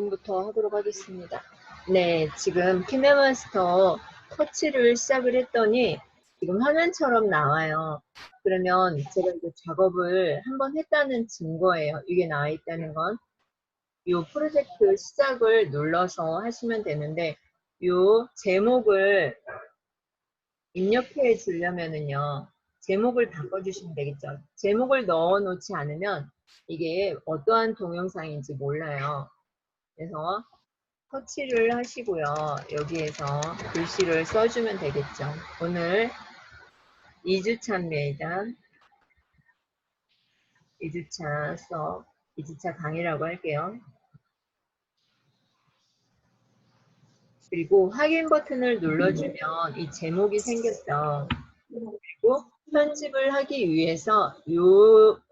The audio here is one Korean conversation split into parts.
지금부터 하도록 하겠습니다. 네, 지금 키네마스터 터치를 시작을 했더니 지금 화면처럼 나와요. 그러면 제가 이제 작업을 한번 했다는 증거예요. 이게 나와 있다는 건. 이 프로젝트 시작을 눌러서 하시면 되는데 이 제목을 입력해 주려면은요. 제목을 바꿔주시면 되겠죠. 제목을 넣어 놓지 않으면 이게 어떠한 동영상인지 몰라요. 그래서 터치를 하시고요. 여기에서 글씨를 써주면 되겠죠. 오늘 2주차입니다. 2주차 수업, 2주차 강의라고 할게요. 그리고 확인 버튼을 눌러주면 이 제목이 생겼죠. 그리고 편집을 하기 위해서 이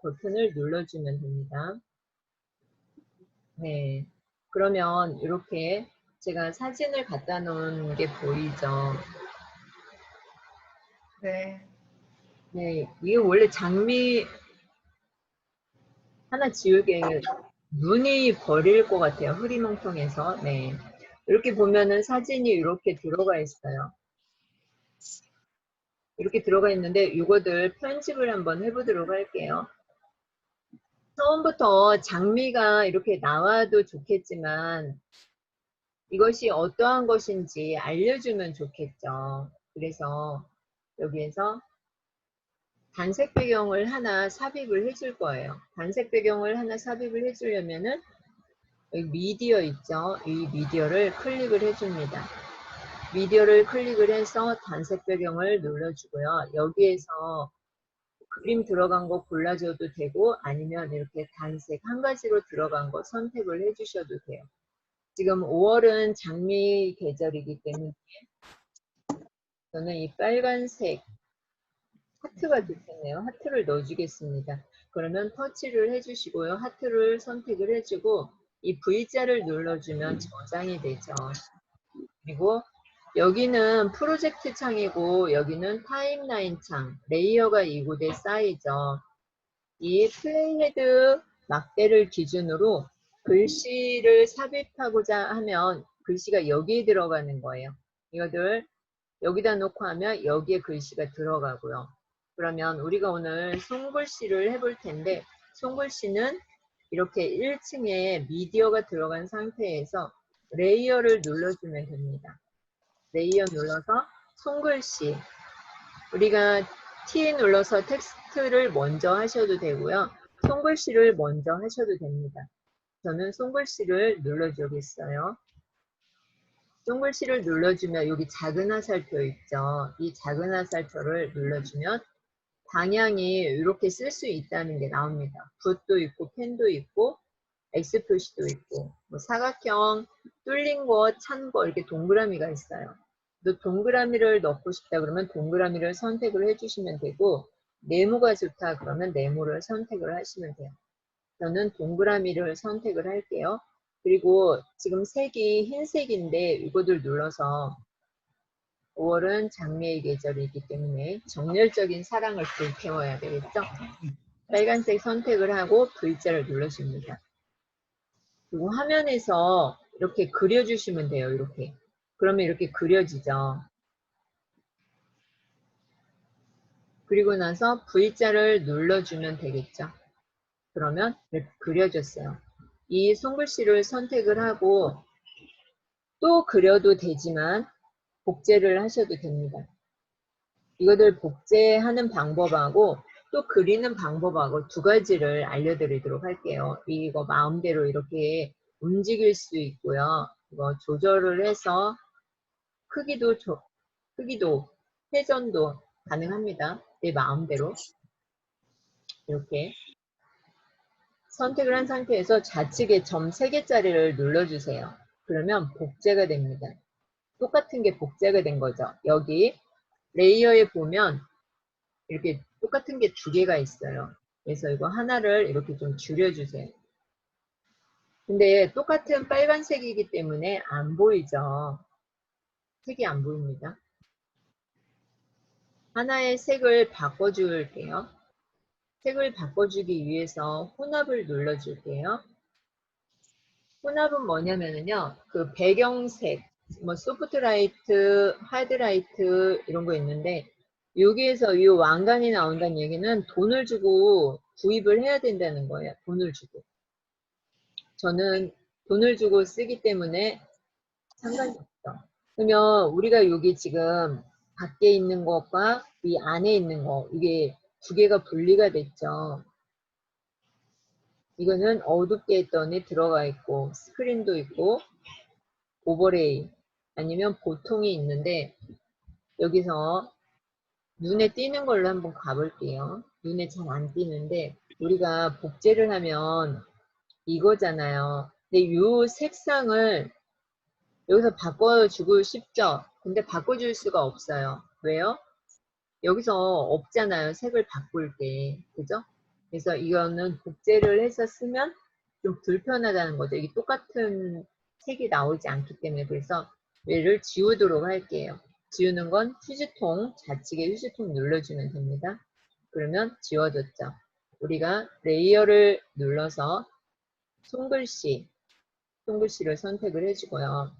버튼을 눌러주면 됩니다. 네. 그러면 이렇게 제가 사진을 갖다 놓은 게 보이죠? 네. 네. 이게 원래 장미 하나 지우개 눈이 버릴 것 같아요. 흐리멍텅해서. 네. 이렇게 보면은 사진이 이렇게 들어가 있어요. 이렇게 들어가 있는데 이거들 편집을 한번 해보도록 할게요. 처음부터 장미가 이렇게 나와도 좋겠지만 이것이 어떠한 것인지 알려주면 좋겠죠. 그래서 여기에서 단색 배경을 하나 삽입을 해줄 거예요. 단색 배경을 하나 삽입을 해주려면은 여기 미디어 있죠? 이 미디어를 클릭을 해줍니다. 미디어를 클릭을 해서 단색 배경을 눌러주고요. 여기에서 그림 들어간 거 골라줘도 되고 아니면 이렇게 단색 한 가지로 들어간 거 선택을 해주셔도 돼요. 지금 5월은 장미 계절이기 때문에 저는 이 빨간색 하트가 좋겠네요. 하트를 넣어주겠습니다. 그러면 터치를 해주시고요. 하트를 선택을 해주고 이 V자를 눌러주면 저장이 되죠. 그리고 여기는 프로젝트 창이고 여기는 타임라인 창, 레이어가 이곳에 쌓이죠. 이 플레이헤드 막대를 기준으로 글씨를 삽입하고자 하면 글씨가 여기에 들어가는 거예요. 이거들 여기다 놓고 하면 여기에 글씨가 들어가고요. 그러면 우리가 오늘 손글씨를 해볼 텐데 손글씨는 이렇게 1층에 미디어가 들어간 상태에서 레이어를 눌러주면 됩니다. 레이어 눌러서 손글씨 우리가 T 눌러서 텍스트를 먼저 하셔도 되고요. 손글씨를 먼저 하셔도 됩니다. 저는 손글씨를 눌러주겠어요. 손글씨를 눌러주면 여기 작은 화살표 있죠. 이 작은 화살표를 눌러주면 방향이 이렇게 쓸 수 있다는 게 나옵니다. 붓도 있고 펜도 있고 X 표시도 있고 뭐 사각형 뚫린 거, 찬 거 이렇게 동그라미가 있어요. 또 동그라미를 넣고 싶다 그러면 동그라미를 선택을 해주시면 되고 네모가 좋다 그러면 네모를 선택을 하시면 돼요. 저는 동그라미를 선택을 할게요. 그리고 지금 색이 흰색인데 이거를 눌러서 5월은 장미의 계절이기 때문에 정열적인 사랑을 불태워야 되겠죠? 빨간색 선택을 하고 V자를 눌러줍니다. 그리고 화면에서 이렇게 그려주시면 돼요. 이렇게. 그러면 이렇게 그려지죠. 그리고 나서 V자를 눌러주면 되겠죠. 그러면 이렇게 그려졌어요. 이 손글씨를 선택을 하고 또 그려도 되지만 복제를 하셔도 됩니다. 이것을 복제하는 방법하고 또 그리는 방법하고 두 가지를 알려드리도록 할게요. 이거 마음대로 이렇게 움직일 수 있고요. 이거 조절을 해서 크기도 회전도 가능합니다. 내 마음대로 이렇게 선택을 한 상태에서 좌측에 점 3개짜리를 눌러주세요. 그러면 복제가 됩니다. 똑같은 게 복제가 된 거죠. 여기 레이어에 보면 이렇게 똑같은 게 2개가 있어요. 그래서 이거 하나를 이렇게 좀 줄여주세요. 근데 똑같은 빨간색이기 때문에 안 보이죠. 색이 안 보입니다. 하나의 색을 바꿔줄게요. 색을 바꿔주기 위해서 혼합을 눌러줄게요. 혼합은 뭐냐면은요, 그 배경색, 뭐 소프트라이트, 하드라이트 이런 거 있는데 여기에서 이 왕관이 나온다는 얘기는 돈을 주고 구입을 해야 된다는 거예요. 돈을 주고. 저는 돈을 주고 쓰기 때문에 상관이 없어. 그러면 우리가 여기 지금 밖에 있는 것과 이 안에 있는 거, 이게 두 개가 분리가 됐죠. 이거는 어둡게 했더니 들어가 있고 스크린도 있고 오버레이 아니면 보통이 있는데 여기서 눈에 띄는 걸로 한번 가볼게요. 눈에 잘 안 띄는데 우리가 복제를 하면 이거잖아요. 근데 이 색상을 여기서 바꿔주고 싶죠? 근데 바꿔줄 수가 없어요. 왜요? 여기서 없잖아요. 색을 바꿀 때. 그죠? 그래서 이거는 복제를 해서 쓰면 좀 불편하다는 거죠. 이게 똑같은 색이 나오지 않기 때문에. 그래서 얘를 지우도록 할게요. 지우는 건 휴지통, 좌측에 휴지통 눌러주면 됩니다. 그러면 지워졌죠. 우리가 레이어를 눌러서 손글씨를 선택을 해주고요.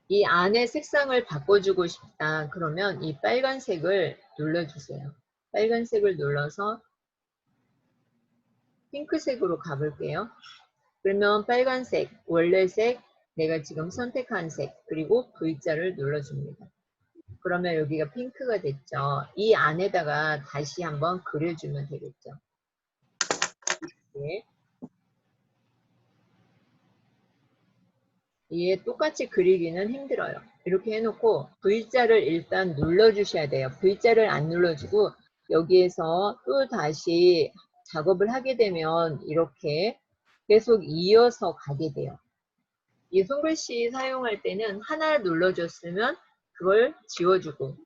이 안에 색상을 바꿔주고 싶다. 그러면 이 빨간색을 눌러주세요. 빨간색을 눌러서 핑크색으로 가볼게요. 그러면 빨간색, 원래 색, 내가 지금 선택한 색, 그리고 V자를 눌러줍니다. 그러면 여기가 핑크가 됐죠. 이 안에다가 다시 한번 그려주면 되겠죠. 예. 이게 똑같이 그리기는 힘들어요. 이렇게 해놓고 V자를 일단 눌러주셔야 돼요. V자를 안 눌러주고 여기에서 또 다시 작업을 하게 되면 이렇게 계속 이어서 가게 돼요. 이 손글씨 사용할 때는 하나 눌러줬으면 그걸 지워주고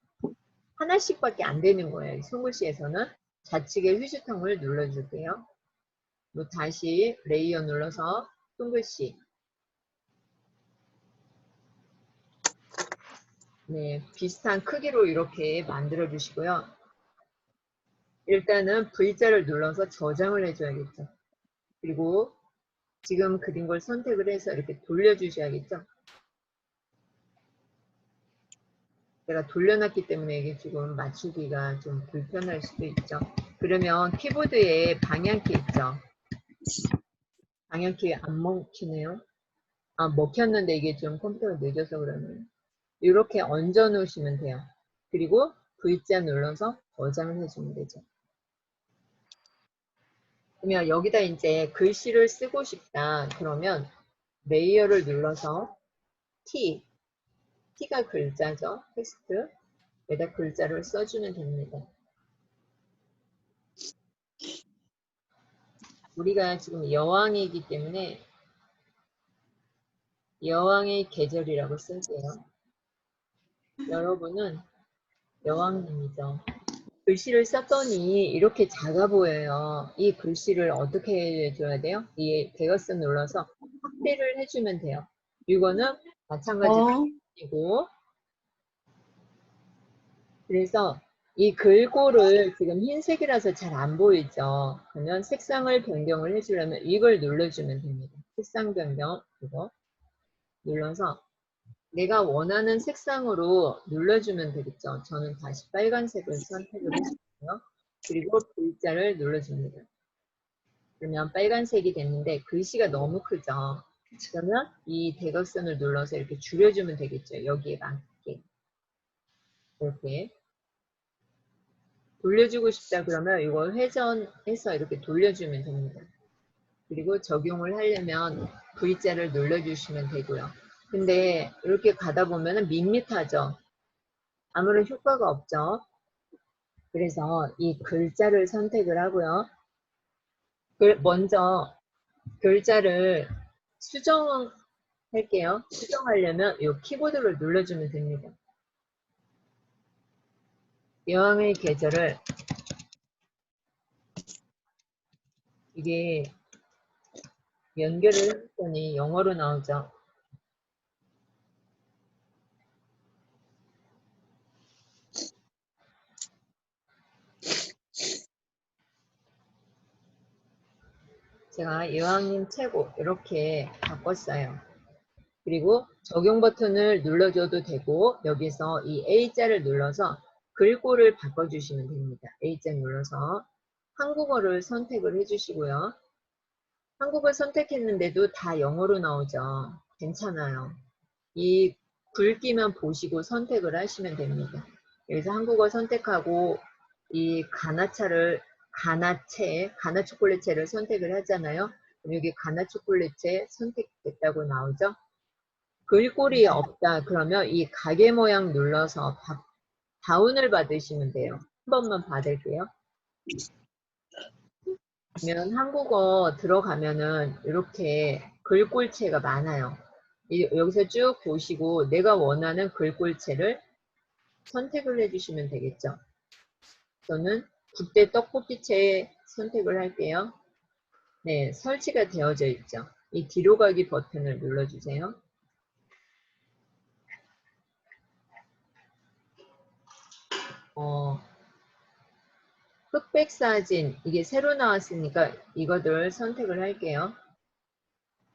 하나씩밖에 안 되는 거예요. 이 손글씨에서는 좌측에 휴지통을 눌러줄게요. 뭐 다시 레이어 눌러서 손글씨 네, 비슷한 크기로 이렇게 만들어 주시고요. 일단은 V자를 눌러서 저장을 해줘야겠죠. 그리고 지금 그린 걸 선택을 해서 이렇게 돌려주셔야겠죠. 제가 돌려놨기 때문에 이게 지금 맞추기가 좀 불편할 수도 있죠. 그러면 키보드에 방향키 있죠. 방향키 안 먹히네요. 아, 먹혔는데 이게 좀 컴퓨터가 늦어서 그러네요. 이렇게 얹어 놓으시면 돼요. 그리고 V자 눌러서 저장을 해주면 되죠. 그러면 여기다 이제 글씨를 쓰고 싶다. 그러면 레이어를 눌러서 T가 글자죠. 텍스트. 여기다 글자를 써주면 됩니다. 우리가 지금 여왕이기 때문에 여왕의 계절이라고 쓸게요. 여러분은 여왕님이죠. 글씨를 썼더니 이렇게 작아 보여요. 이 글씨를 어떻게 해줘야 돼요? 이 대각선 눌러서 확대를 해주면 돼요. 이거는 마찬가지고 그래서 이 글꼴을 지금 흰색이라서 잘 안 보이죠. 그러면 색상을 변경을 해주려면 이걸 눌러주면 됩니다. 색상 변경 이거 눌러서 내가 원하는 색상으로 눌러주면 되겠죠. 저는 다시 빨간색을 선택을 했고요. 그리고 V자를 눌러줍니다. 그러면 빨간색이 됐는데 글씨가 너무 크죠. 그러면 이 대각선을 눌러서 이렇게 줄여주면 되겠죠. 여기에 맞게. 이렇게. 돌려주고 싶다 그러면 이걸 회전해서 이렇게 돌려주면 됩니다. 그리고 적용을 하려면 V자를 눌러주시면 되고요. 근데 이렇게 가다 보면 밋밋하죠. 아무런 효과가 없죠. 그래서 이 글자를 선택을 하고요. 먼저 글자를 수정할게요. 수정하려면 이 키보드를 눌러주면 됩니다. 여왕의 계절을 이게 연결을 했더니 영어로 나오죠. 제가 이왕님 최고 이렇게 바꿨어요. 그리고 적용 버튼을 눌러줘도 되고 여기서 이 A자를 눌러서 글꼴을 바꿔주시면 됩니다. A자 눌러서 한국어를 선택을 해주시고요. 한국어 선택했는데도 다 영어로 나오죠. 괜찮아요. 이 굵기만 보시고 선택을 하시면 됩니다. 여기서 한국어 선택하고 이 가나 초콜릿채를 선택을 하잖아요. 그럼 여기 가나 초콜릿채 선택됐다고 나오죠. 글꼴이 없다 그러면 이 가게 모양 눌러서 다운을 받으시면 돼요. 한 번만 받을게요. 그러면 한국어 들어가면은 이렇게 글꼴체가 많아요. 여기서 쭉 보시고 내가 원하는 글꼴체를 선택을 해주시면 되겠죠. 저는 국대 떡볶이채 선택을 할게요. 네, 설치가 되어져 있죠. 이 뒤로 가기 버튼을 눌러주세요. 흑백 사진 이게 새로 나왔으니까 이거들 선택을 할게요.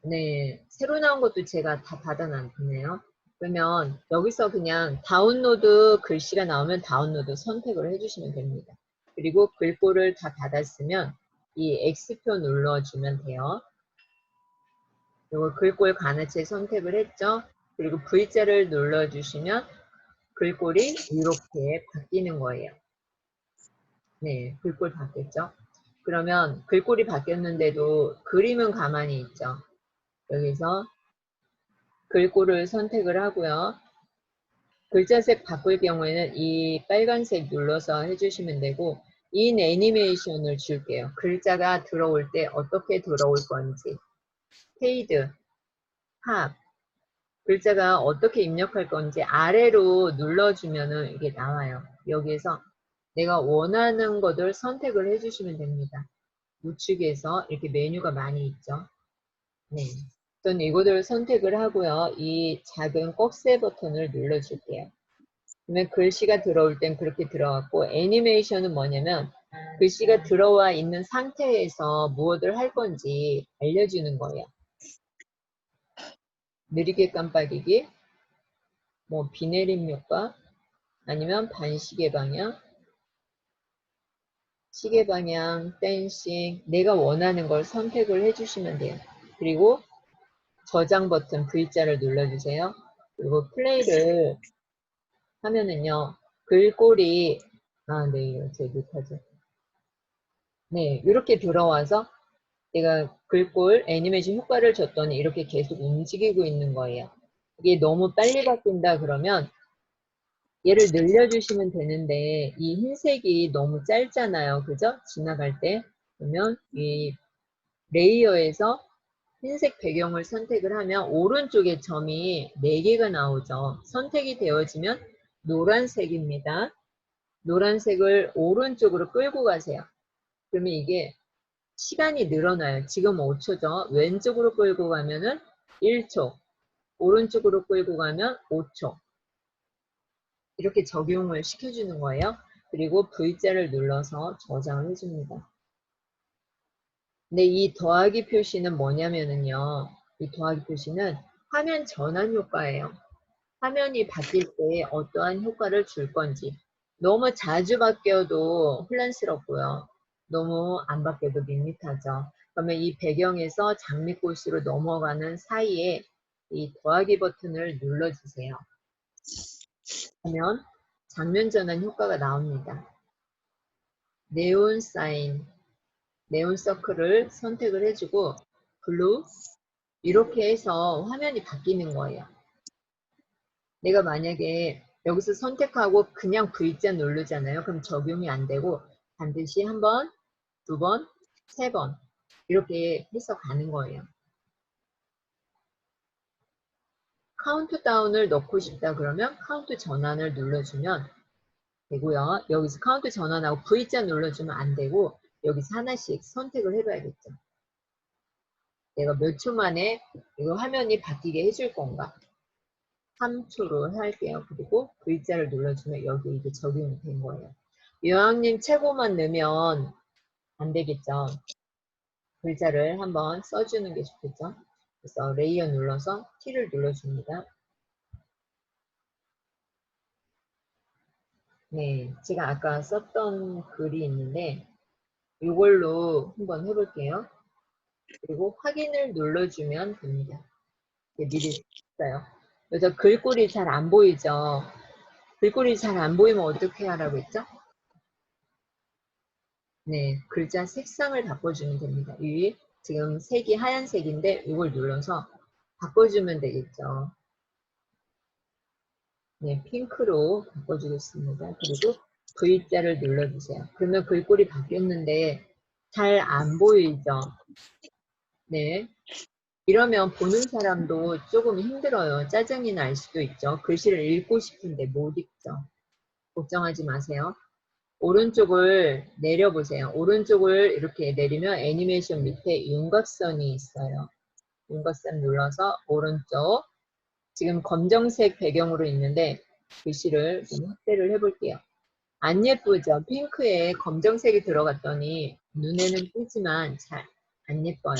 네, 새로 나온 것도 제가 다 받아놨네요. 그러면 여기서 그냥 다운로드 글씨가 나오면 다운로드 선택을 해주시면 됩니다. 그리고 글꼴을 다 받았으면 이 X표 눌러주면 돼요. 이거 글꼴 가나체 선택을 했죠. 그리고 V자를 눌러주시면 글꼴이 이렇게 바뀌는 거예요. 네, 글꼴 바뀌었죠. 그러면 글꼴이 바뀌었는데도 그림은 가만히 있죠. 여기서 글꼴을 선택을 하고요. 글자색 바꿀 경우에는 이 빨간색 눌러서 해주시면 되고 인 애니메이션을 줄게요. 글자가 들어올 때 어떻게 들어올 건지 페이드, 팝 글자가 어떻게 입력할 건지 아래로 눌러주면은 이게 나와요. 여기에서 내가 원하는 것을 선택을 해주시면 됩니다. 우측에서 이렇게 메뉴가 많이 있죠. 네. 저는 이거를 선택을 하고요. 이 작은 꺽쇠 버튼을 눌러줄게요. 그러면 글씨가 들어올 땐 그렇게 들어갔고 애니메이션은 뭐냐면 글씨가 들어와 있는 상태에서 무엇을 할 건지 알려주는 거예요. 느리게 깜빡이기, 뭐 비 내림 효과, 아니면 반시계 방향, 시계 방향, 댄싱 내가 원하는 걸 선택을 해주시면 돼요. 그리고 저장 버튼 V자를 눌러주세요. 그리고 플레이를 하면은요. 글꼴이 네, 이거 제 못하죠. 네, 이렇게 들어와서 내가 글꼴 애니메이션 효과를 줬더니 이렇게 계속 움직이고 있는 거예요. 이게 너무 빨리 바뀐다 그러면 얘를 늘려주시면 되는데 이 흰색이 너무 짧잖아요. 그죠? 지나갈 때. 그러면 이 레이어에서 흰색 배경을 선택을 하면 오른쪽에 점이 4개가 나오죠. 선택이 되어지면 노란색입니다. 노란색을 오른쪽으로 끌고 가세요. 그러면 이게 시간이 늘어나요. 지금 5초죠. 왼쪽으로 끌고 가면은 1초, 오른쪽으로 끌고 가면 5초. 이렇게 적용을 시켜주는 거예요. 그리고 V자를 눌러서 저장을 해줍니다. 근데 이 더하기 표시는 뭐냐면은요. 이 더하기 표시는 화면 전환 효과예요. 화면이 바뀔 때 어떠한 효과를 줄 건지. 너무 자주 바뀌어도 혼란스럽고요. 너무 안 바뀌어도 밋밋하죠. 그러면 이 배경에서 장미꽃으로 넘어가는 사이에 이 더하기 버튼을 눌러주세요. 하면 장면 전환 효과가 나옵니다. 네온 사인, 네온 서클을 선택을 해주고 블루 이렇게 해서 화면이 바뀌는 거예요. 내가 만약에 여기서 선택하고 그냥 V자 누르잖아요. 그럼 적용이 안 되고 반드시 한 번, 두 번, 세 번 이렇게 해서 가는 거예요. 카운트다운을 넣고 싶다 그러면 카운트 전환을 눌러주면 되고요. 여기서 카운트 전환하고 V자 눌러주면 안 되고 여기서 하나씩 선택을 해봐야겠죠. 내가 몇 초 만에 이거 화면이 바뀌게 해줄 건가. 3초로 할게요. 그리고 V자를 눌러주면 여기 이게 적용이 된 거예요. 여왕님 최고만 넣으면 안 되겠죠. 글자를 한번 써주는 게 좋겠죠. 그래서 레이어 눌러서 T를 눌러줍니다. 네, 제가 아까 썼던 글이 있는데 이걸로 한번 해볼게요. 그리고 확인을 눌러주면 됩니다. 네, 미리 썼어요. 그래서 글꼴이 잘 안 보이죠? 글꼴이 잘 안 보이면 어떻게 하라고 했죠? 네, 글자 색상을 바꿔주면 됩니다. 위에 지금 색이 하얀색인데 이걸 눌러서 바꿔주면 되겠죠. 네, 핑크로 바꿔주겠습니다. 그리고 V자를 눌러주세요. 그러면 글꼴이 바뀌었는데 잘 안 보이죠? 네. 이러면 보는 사람도 조금 힘들어요. 짜증이 날 수도 있죠. 글씨를 읽고 싶은데 못 읽죠. 걱정하지 마세요. 오른쪽을 내려보세요. 오른쪽을 이렇게 내리면 애니메이션 밑에 윤곽선이 있어요. 윤곽선 눌러서 오른쪽. 지금 검정색 배경으로 있는데 글씨를 좀 확대를 해볼게요. 안 예쁘죠? 핑크에 검정색이 들어갔더니 눈에는 띄지만 잘 안 예뻐요.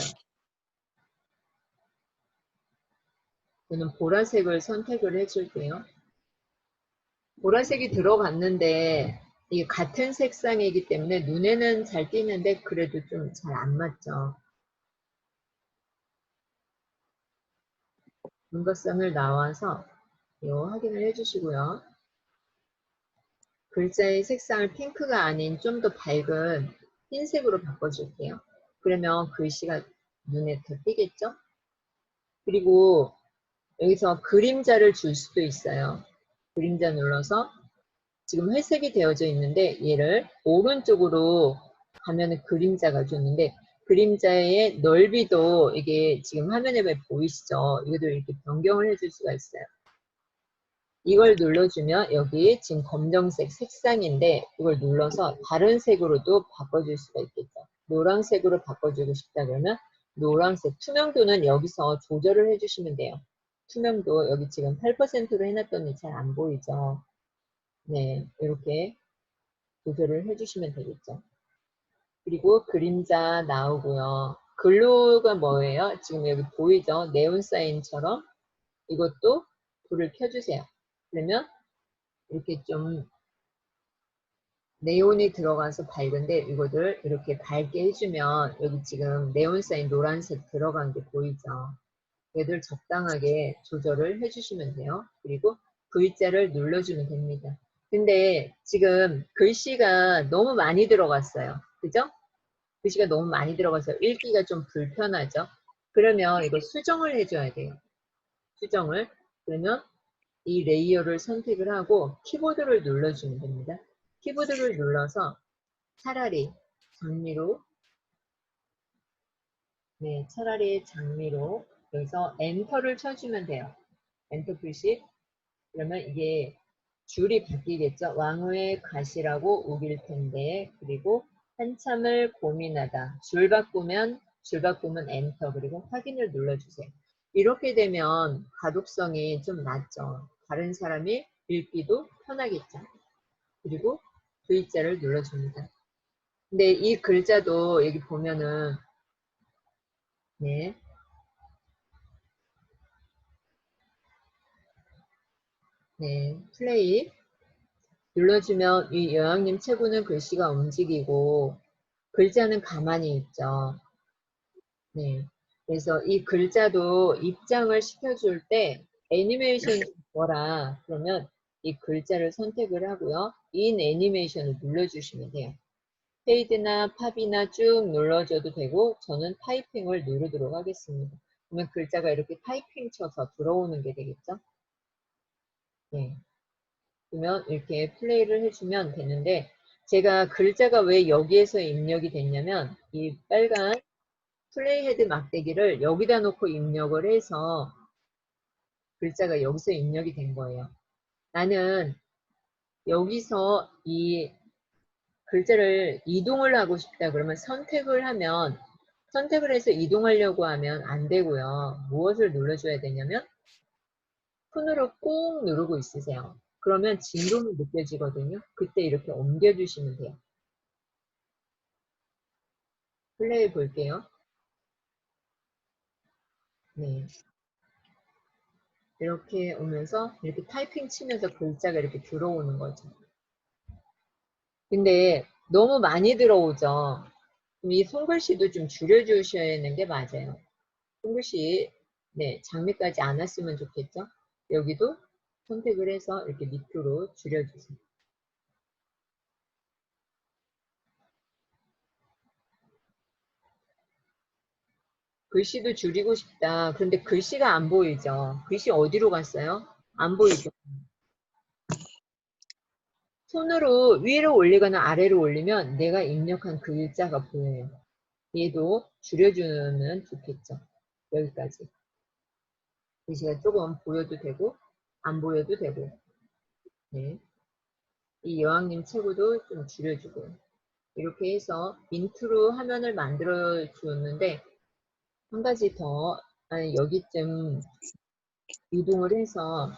저는 보라색을 선택을 해줄게요. 보라색이 들어갔는데 이게 같은 색상이기 때문에 눈에는 잘 띄는데 그래도 좀 잘 안 맞죠. 윤곽선을 나와서 이거 확인을 해주시고요. 글자의 색상을 핑크가 아닌 좀 더 밝은 흰색으로 바꿔줄게요. 그러면 글씨가 눈에 더 띄겠죠? 그리고 여기서 그림자를 줄 수도 있어요. 그림자 눌러서 지금 회색이 되어져 있는데 얘를 오른쪽으로 가면은 그림자가 줬는데 그림자의 넓이도 이게 지금 화면에 보이시죠? 이것도 이렇게 변경을 해줄 수가 있어요. 이걸 눌러주면 여기 지금 검정색 색상인데 이걸 눌러서 다른 색으로도 바꿔줄 수가 있겠죠. 노란색으로 바꿔주고 싶다 그러면 노란색 투명도는 여기서 조절을 해주시면 돼요. 투명도 여기 지금 8%로 해놨더니 잘 안 보이죠. 네, 이렇게 조절을 해주시면 되겠죠. 그리고 그림자 나오고요. 글루가 뭐예요? 지금 여기 보이죠? 네온사인처럼 이것도 불을 켜주세요. 그러면 이렇게 좀 네온이 들어가서 밝은데 이거를 이렇게 밝게 해주면 여기 지금 네온사인 노란색 들어간 게 보이죠? 얘들 적당하게 조절을 해주시면 돼요. 그리고 V자를 눌러주면 됩니다. 근데 지금 글씨가 너무 많이 들어갔어요. 그죠? 글씨가 너무 많이 들어가서 읽기가 좀 불편하죠? 그러면 이거 수정을 해줘야 돼요. 수정을. 그러면 이 레이어를 선택을 하고 키보드를 눌러주면 됩니다. 키보드를 눌러서 차라리 장미로, 네, 차라리 장미로 여기서 엔터를 쳐주면 돼요. 엔터 표시. 그러면 이게 줄이 바뀌겠죠. 왕후의 가시라고 우길 텐데 그리고 한참을 고민하다. 줄 바꾸면 엔터 그리고 확인을 눌러주세요. 이렇게 되면 가독성이 좀 낮죠. 다른 사람이 읽기도 편하겠죠. 그리고 V자를 눌러줍니다. 근데 이 글자도 여기 보면은 네, 네, 플레이 눌러주면 이 여왕님 체구는 글씨가 움직이고 글자는 가만히 있죠. 네. 그래서 이 글자도 입장을 시켜줄 때 애니메이션 뭐라 그러면 이 글자를 선택을 하고요. 인 애니메이션을 눌러주시면 돼요. 페이드나 팝이나 쭉 눌러줘도 되고 저는 타이핑을 누르도록 하겠습니다. 그러면 글자가 이렇게 타이핑 쳐서 들어오는 게 되겠죠? 네. 그러면 이렇게 플레이를 해주면 되는데 제가 글자가 왜 여기에서 입력이 됐냐면 이 빨간 플레이헤드 막대기를 여기다 놓고 입력을 해서 글자가 여기서 입력이 된 거예요. 나는 여기서 이 글자를 이동을 하고 싶다 그러면 선택을 해서 이동하려고 하면 안 되고요. 무엇을 눌러줘야 되냐면 손으로 꾹 누르고 있으세요. 그러면 진동이 느껴지거든요. 그때 이렇게 옮겨주시면 돼요. 플레이 볼게요. 네. 이렇게 오면서 이렇게 타이핑 치면서 글자가 이렇게 들어오는 거죠. 근데 너무 많이 들어오죠. 그럼 이 손글씨도 좀 줄여주셔야 하는 게 맞아요. 손글씨, 네, 장미까지 안 왔으면 좋겠죠. 여기도 선택을 해서 이렇게 밑으로 줄여주세요. 글씨도 줄이고 싶다. 그런데 글씨가 안 보이죠. 글씨 어디로 갔어요? 안 보이죠. 손으로 위로 올리거나 아래로 올리면 내가 입력한 글자가 보여요. 얘도 줄여주면 좋겠죠. 여기까지. 글씨가 조금 보여도 되고 안 보여도 되고. 네. 이 여왕님 체구도 좀 줄여주고. 이렇게 해서 인트로 화면을 만들어 주었는데 한 가지 더 여기쯤 이동을 해서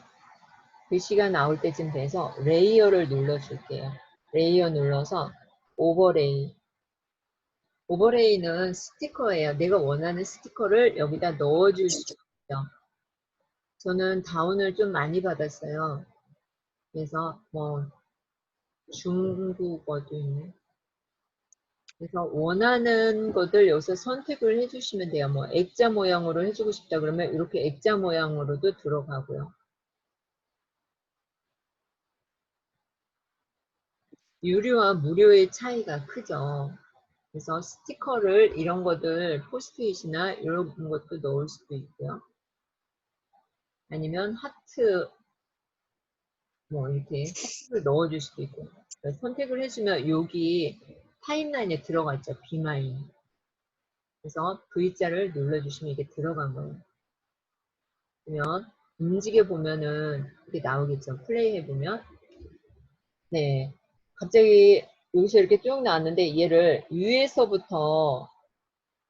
글씨가 나올 때쯤 돼서 레이어를 눌러 줄게요. 레이어 눌러서 오버레이. 오버레이는 스티커예요. 내가 원하는 스티커를 여기다 넣어줄 수 있죠. 저는 다운을 좀 많이 받았어요. 그래서 뭐 중국어도 있네. 그래서 원하는 것들 여기서 선택을 해주시면 돼요. 뭐 액자 모양으로 해주고 싶다 그러면 이렇게 액자 모양으로도 들어가고요. 유료와 무료의 차이가 크죠. 그래서 스티커를 이런 것들 포스트잇이나 이런 것도 넣을 수도 있고요. 아니면 하트 뭐 이렇게 하트를 넣어줄 수도 있고 선택을 해주면 여기 타임라인에 들어갔죠. 비마인. 그래서 V자를 눌러주시면 이게 들어간 거예요. 그러면 움직여 보면은 이렇게 나오겠죠. 플레이 해보면 네 갑자기 여기서 이렇게 쭉 나왔는데 얘를 위에서부터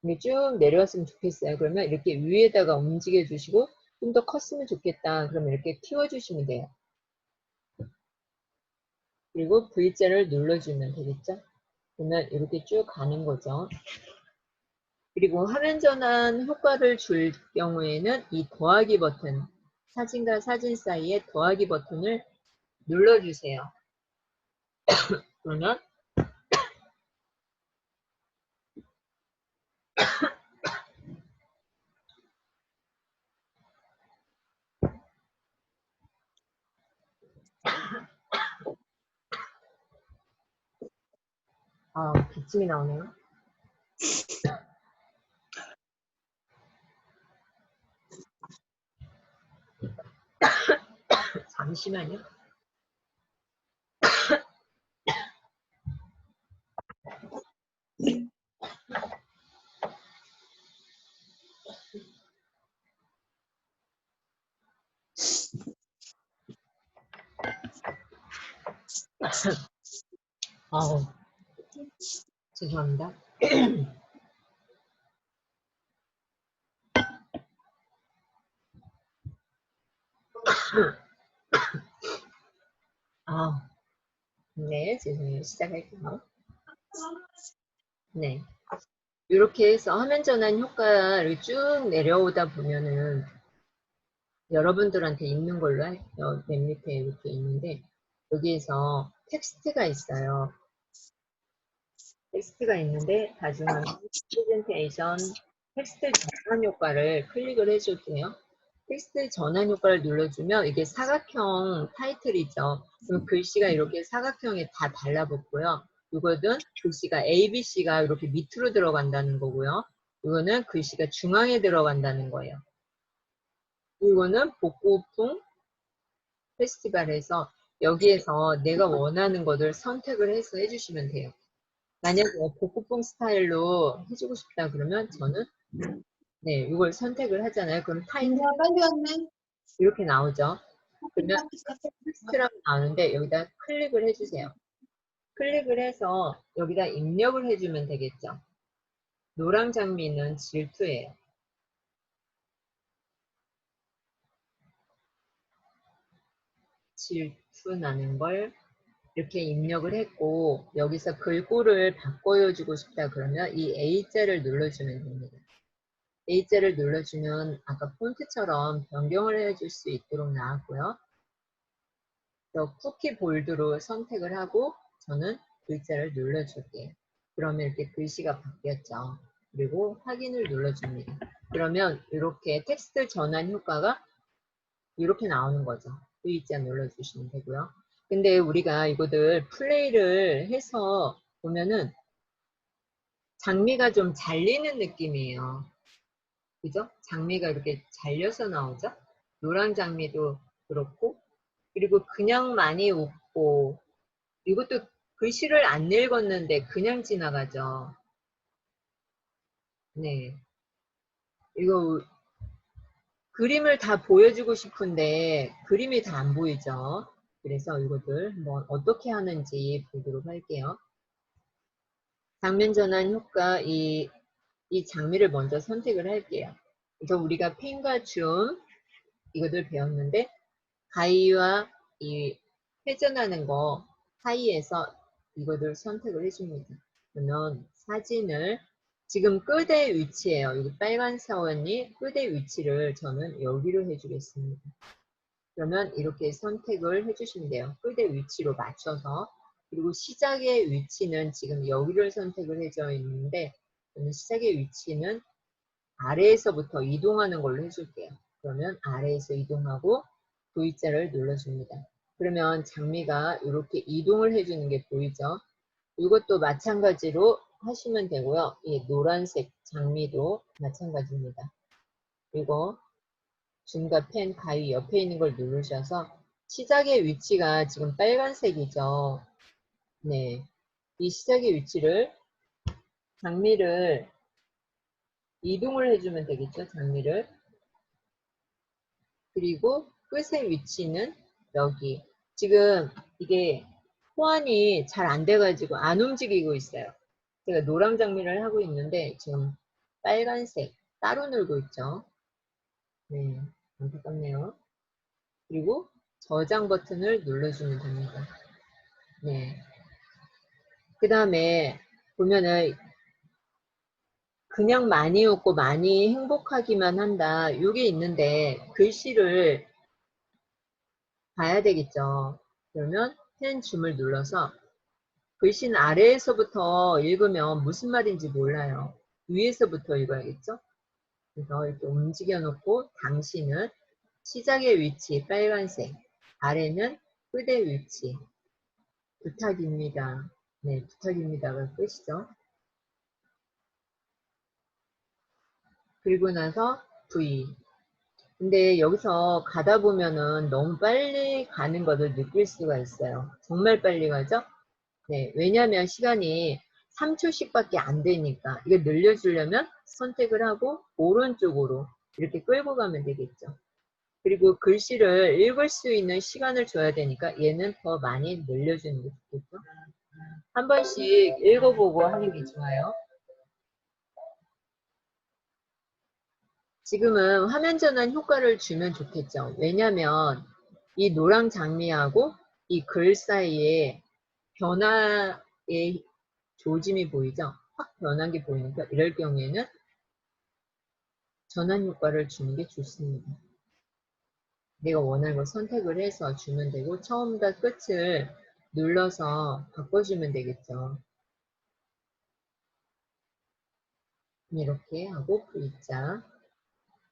이게 쭉 내려왔으면 좋겠어요. 그러면 이렇게 위에다가 움직여 주시고 좀 더 컸으면 좋겠다. 그러면 이렇게 키워주시면 돼요. 그리고 V자를 눌러주면 되겠죠. 그러면 이렇게 쭉 가는 거죠. 그리고 화면 전환 효과를 줄 경우에는 이 더하기 버튼, 사진과 사진 사이에 더하기 버튼을 눌러주세요. 그러면 기침이 나오네요. 잠시만요. 아우, 죄송합니다. 아, 네, 죄송해요. 시작할게요. 네. 이렇게 해서 화면 전환 효과를 쭉 내려오다 보면은 여러분들한테 읽는 걸로 할게요. 맨 밑에 이렇게 있는데 여기에서 텍스트가 있어요. 텍스트가 있는데 다중한 프레젠테이션 텍스트 전환 효과를 클릭을 해줄게요. 텍스트 전환 효과를 눌러주면 이게 사각형 타이틀이죠. 그럼 글씨가 이렇게 사각형에 다 달라붙고요. 이거는 글씨가 ABC가 이렇게 밑으로 들어간다는 거고요. 이거는 글씨가 중앙에 들어간다는 거예요. 이거는 복고풍 페스티벌에서 여기에서 내가 원하는 것을 선택을 해서 해주시면 돼요. 만약에 복고풍 스타일로 해주고 싶다 그러면 저는 네 이걸 선택을 하잖아요. 그럼 타이틀 이렇게 나오죠. 그러면 텍스트라고 나오는데 여기다 클릭을 해주세요. 클릭을 해서 여기다 입력을 해주면 되겠죠. 노랑 장미는 질투예요. 질투나는 걸 이렇게 입력을 했고 여기서 글꼴을 바꿔주고 싶다 그러면 이 A자를 눌러주면 됩니다. A자를 눌러주면 아까 폰트처럼 변경을 해줄 수 있도록 나왔고요. 쿠키 볼드로 선택을 하고 저는 V자를 눌러줄게요. 그러면 이렇게 글씨가 바뀌었죠. 그리고 확인을 눌러줍니다. 그러면 이렇게 텍스트 전환 효과가 이렇게 나오는 거죠. V자 눌러주시면 되고요. 근데 우리가 이거를 플레이를 해서 보면은 장미가 좀 잘리는 느낌이에요. 그죠? 장미가 이렇게 잘려서 나오죠? 노란 장미도 그렇고, 그리고 그냥 많이 웃고, 이것도 글씨를 안 읽었는데 그냥 지나가죠. 네. 이거 그림을 다 보여주고 싶은데 그림이 다 안 보이죠. 그래서 이것들 한번 어떻게 하는지 보도록 할게요. 장면 전환 효과 이 장미를 먼저 선택을 할게요. 그래서 우리가 펜과 줌 이것들 배웠는데 가위와 이 회전하는 거 사이에서 이것을 선택을 해줍니다. 그러면 사진을 지금 끝의 위치예요. 여기 빨간 사원이 끝의 위치를 저는 여기로 해주겠습니다. 그러면 이렇게 선택을 해주시면 돼요. 끝의 위치로 맞춰서. 그리고 시작의 위치는 지금 여기를 선택을 해져 있는데 저는 시작의 위치는 아래에서부터 이동하는 걸로 해줄게요. 그러면 아래에서 이동하고 V자를 눌러줍니다. 그러면 장미가 이렇게 이동을 해주는 게 보이죠? 이것도 마찬가지로 하시면 되고요. 이 노란색 장미도 마찬가지입니다. 그리고 줌과 펜 가위 옆에 있는 걸 누르셔서 시작의 위치가 지금 빨간색이죠. 네, 이 시작의 위치를 장미를 이동을 해주면 되겠죠. 장미를. 그리고 끝의 위치는 여기. 지금 이게 호환이 잘 안 돼가지고 안 움직이고 있어요. 제가 노랑 장미를 하고 있는데 지금 빨간색 따로 놀고 있죠. 네, 안타깝네요. 그리고 저장 버튼을 눌러주면 됩니다. 네. 그 다음에 보면은 그냥 많이 웃고 많이 행복하기만 한다. 이게 있는데 글씨를 봐야 되겠죠. 그러면 펜 줌을 눌러서 글씨는 아래에서부터 읽으면 무슨 말인지 몰라요. 위에서부터 읽어야겠죠. 그래서 이렇게 움직여 놓고 당신은 시작의 위치 빨간색, 아래는 끝의 위치. 부탁입니다. 네, 부탁입니다가 끝이죠. 그리고 나서 V. 근데 여기서 가다 보면은 너무 빨리 가는 것을 느낄 수가 있어요. 정말 빨리 가죠? 네, 왜냐하면 시간이 3초씩밖에 안 되니까 이걸 늘려주려면 선택을 하고 오른쪽으로 이렇게 끌고 가면 되겠죠. 그리고 글씨를 읽을 수 있는 시간을 줘야 되니까 얘는 더 많이 늘려주는 게 좋겠죠. 한 번씩 읽어보고 하는 게 좋아요. 지금은 화면 전환 효과를 주면 좋겠죠. 왜냐하면 이 노랑 장미하고 이 글 사이에 변화의 조짐이 보이죠? 확 변한 게 보이니까 이럴 경우에는 전환 효과를 주는 게 좋습니다. 내가 원하는 걸 선택을 해서 주면 되고 처음과 끝을 눌러서 바꿔주면 되겠죠. 이렇게 하고 V자.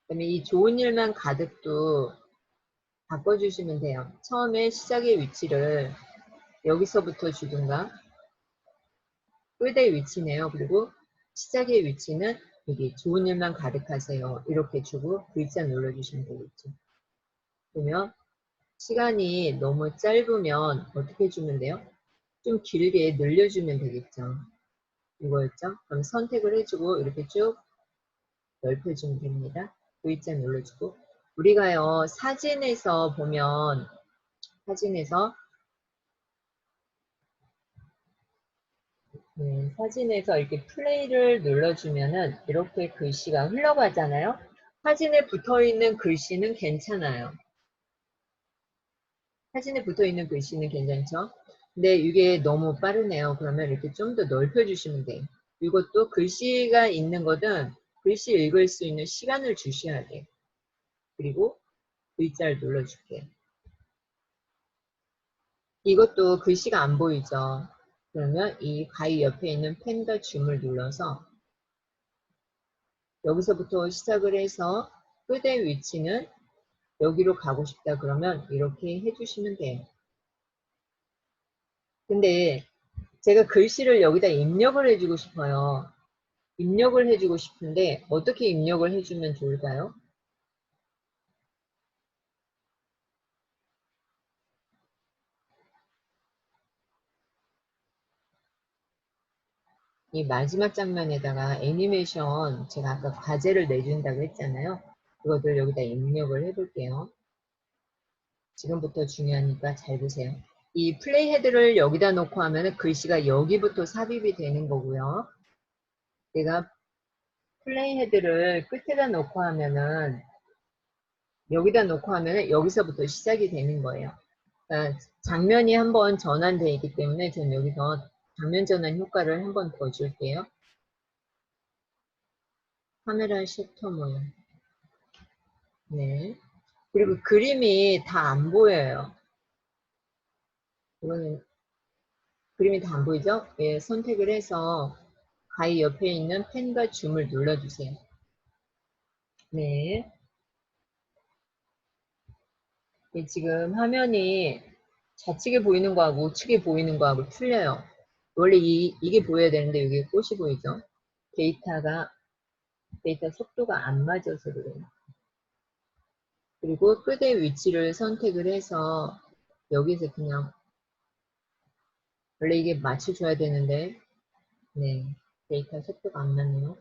그다음에 이 좋은 일만 가득도 바꿔주시면 돼요. 처음에 시작의 위치를 여기서부터 주든가 끝의 위치네요. 그리고 시작의 위치는 여기 좋은 일만 가득하세요. 이렇게 주고 V자 눌러주시면 되겠죠. 그러면 시간이 너무 짧으면 어떻게 주면 돼요? 좀 길게 늘려주면 되겠죠. 이거였죠? 그럼 선택을 해주고 이렇게 쭉 넓혀주면 됩니다. V자 눌러주고 우리가요 사진에서 보면 사진에서 이렇게 플레이를 눌러주면은 이렇게 글씨가 흘러가잖아요. 사진에 붙어있는 글씨는 괜찮아요. 사진에 붙어있는 글씨는 괜찮죠? 근데 이게 너무 빠르네요. 그러면 이렇게 좀 더 넓혀주시면 돼요. 이것도 글씨가 있는 거든 글씨 읽을 수 있는 시간을 주셔야 돼요. 그리고 V자를 눌러줄게요. 이것도 글씨가 안 보이죠? 그러면 이 가위 옆에 있는 펜과 줌을 눌러서 여기서부터 시작을 해서 끝의 위치는 여기로 가고 싶다 그러면 이렇게 해주시면 돼요. 근데 제가 글씨를 여기다 입력을 해주고 싶어요. 입력을 해주고 싶은데 어떻게 입력을 해주면 좋을까요? 이 마지막 장면에다가 애니메이션 제가 아까 과제를 내준다고 했잖아요. 그것들 여기다 입력을 해볼게요. 지금부터 중요하니까 잘 보세요. 이 플레이 헤드를 여기다 놓고 하면 글씨가 여기부터 삽입이 되는 거고요. 내가 플레이 헤드를 끝에다 놓고 하면은 여기다 놓고 하면은 여기서부터 시작이 되는 거예요. 그러니까 장면이 한번 전환되어 있기 때문에 저는 여기서 장면 전환 효과를 한번 더 줄게요. 카메라 셔터 모양. 네. 그리고 그림이 다 안 보여요. 이거는 그림이 다 안 보이죠? 예, 선택을 해서 가위 옆에 있는 펜과 줌을 눌러주세요. 네. 예, 지금 화면이 좌측에 보이는 거하고 우측에 보이는 거하고 틀려요. 원래 이게 보여야 되는데 여기 꽃이 보이죠? 데이터 속도가 안 맞아서 그래요. 그리고 끝의 위치를 선택을 해서 여기서 그냥 원래 이게 맞춰줘야 되는데 네, 데이터 속도가 안 맞네요.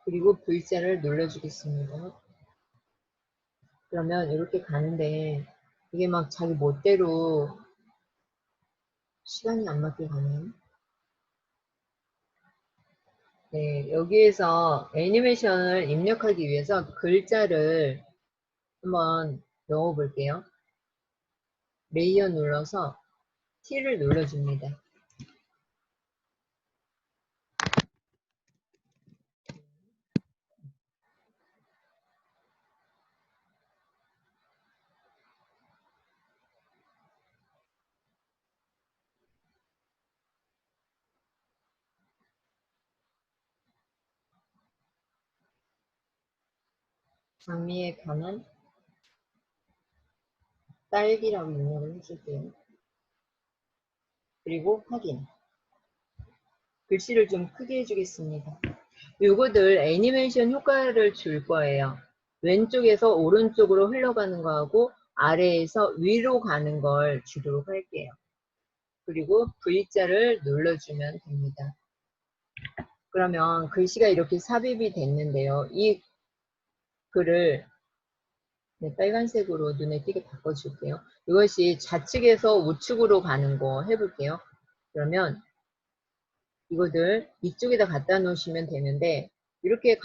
그리고 V자를 눌러주겠습니다. 그러면 이렇게 가는데 이게 막 자기 멋대로 시간이 안 맞게 가네요. 네, 여기에서 애니메이션을 입력하기 위해서 글자를 한번 넣어 볼게요. 레이어 눌러서 T를 눌러줍니다. 장미에 관한 딸기라고 입력을 해줄게요. 그리고 확인. 글씨를 좀 크게 해주겠습니다. 요거들 애니메이션 효과를 줄 거예요. 왼쪽에서 오른쪽으로 흘러가는 거하고 아래에서 위로 가는 걸 주도록 할게요. 그리고 V자를 눌러주면 됩니다. 그러면 글씨가 이렇게 삽입이 됐는데요. 이 글을 네, 빨간색으로 눈에 띄게 바꿔줄게요. 이것이 좌측에서 우측으로 가는 거 해볼게요. 그러면 이거들 이쪽에다 갖다 놓으시면 되는데 이렇게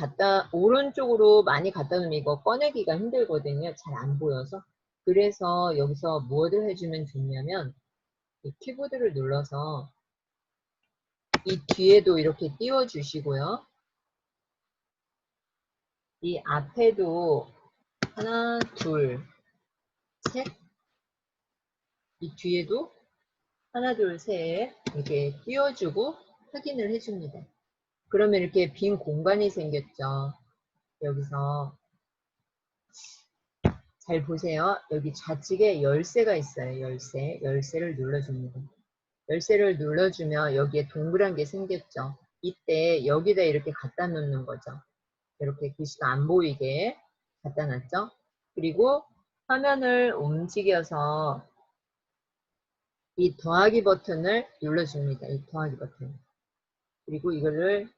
오른쪽으로 많이 갖다 놓으면 이거 꺼내기가 힘들거든요. 잘 안 보여서. 그래서 여기서 무엇을 해주면 좋냐면 이 키보드를 눌러서 이 뒤에도 이렇게 띄워 주시고요. 이 앞에도 하나, 둘, 셋. 이 뒤에도 하나, 둘, 셋 이렇게 띄워주고 확인을 해줍니다. 그러면 이렇게 빈 공간이 생겼죠. 여기서 잘 보세요. 여기 좌측에 열쇠가 있어요. 열쇠를 눌러줍니다. 열쇠를 눌러주면 여기에 동그란 게 생겼죠. 이때 여기다 이렇게 갖다 놓는 거죠. 이렇게 글씨가 안 보이게 갖다 놨죠. 그리고 화면을 움직여서 이 더하기 버튼을 눌러줍니다. 이 더하기 버튼. 그리고 이거를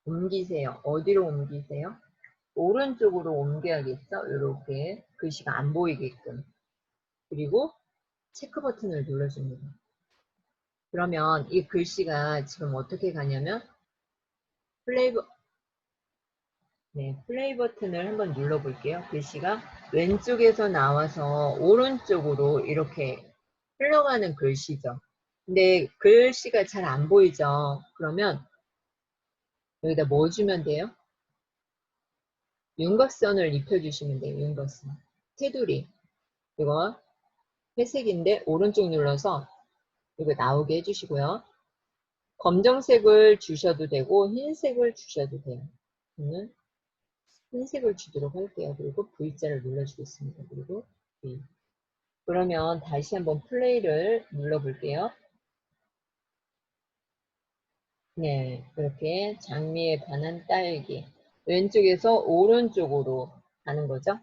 옮기세요. 어디로 옮기세요? 오른쪽으로 옮겨야겠죠? 이렇게 글씨가 안 보이게끔. 그리고 체크 버튼을 눌러줍니다. 그러면 이 글씨가 지금 어떻게 가냐면 플레이 버튼을 한번 눌러볼게요. 글씨가 왼쪽에서 나와서 오른쪽으로 이렇게 흘러가는 글씨죠. 근데 글씨가 잘 안 보이죠? 그러면 여기다 뭐 주면 돼요? 윤곽선을 입혀주시면 돼요. 윤곽선. 테두리. 이거 회색인데 오른쪽 눌러서 이거 나오게 해주시고요. 검정색을 주셔도 되고 흰색을 주셔도 돼요. 저는 흰색을 주도록 할게요. 그리고 V자를 눌러주겠습니다. 그리고 V. 그러면 다시 한번 플레이를 눌러볼게요. 네, 이렇게 장미에 반한 딸기. 왼쪽에서 오른쪽으로 가는 거죠.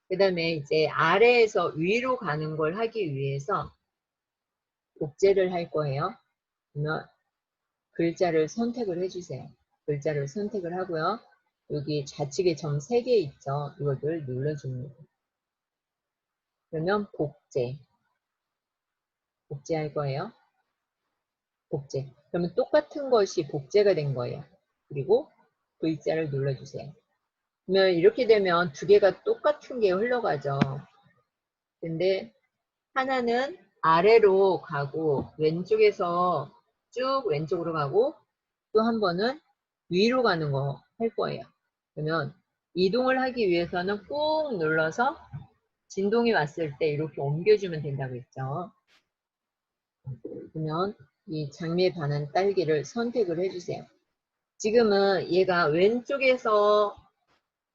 그 다음에 이제 아래에서 위로 가는 걸 하기 위해서 복제를 할 거예요. 그러면 글자를 선택을 해주세요. 글자를 선택을 하고요. 여기 좌측에 점 3개 있죠. 이것을 눌러줍니다. 그러면 복제할 거예요. 복제. 그러면 똑같은 것이 복제가 된 거예요. 그리고 V자를 눌러주세요. 그러면 이렇게 되면 두 개가 똑같은 게 흘러가죠. 근데 하나는 아래로 가고 왼쪽에서 쭉 왼쪽으로 가고 또 한 번은 위로 가는 거 할 거예요. 그러면 이동을 하기 위해서는 꾹 눌러서 진동이 왔을 때 이렇게 옮겨주면 된다고 했죠. 그러면 이 장미에 반한 딸기를 선택을 해주세요. 지금은 얘가 왼쪽에서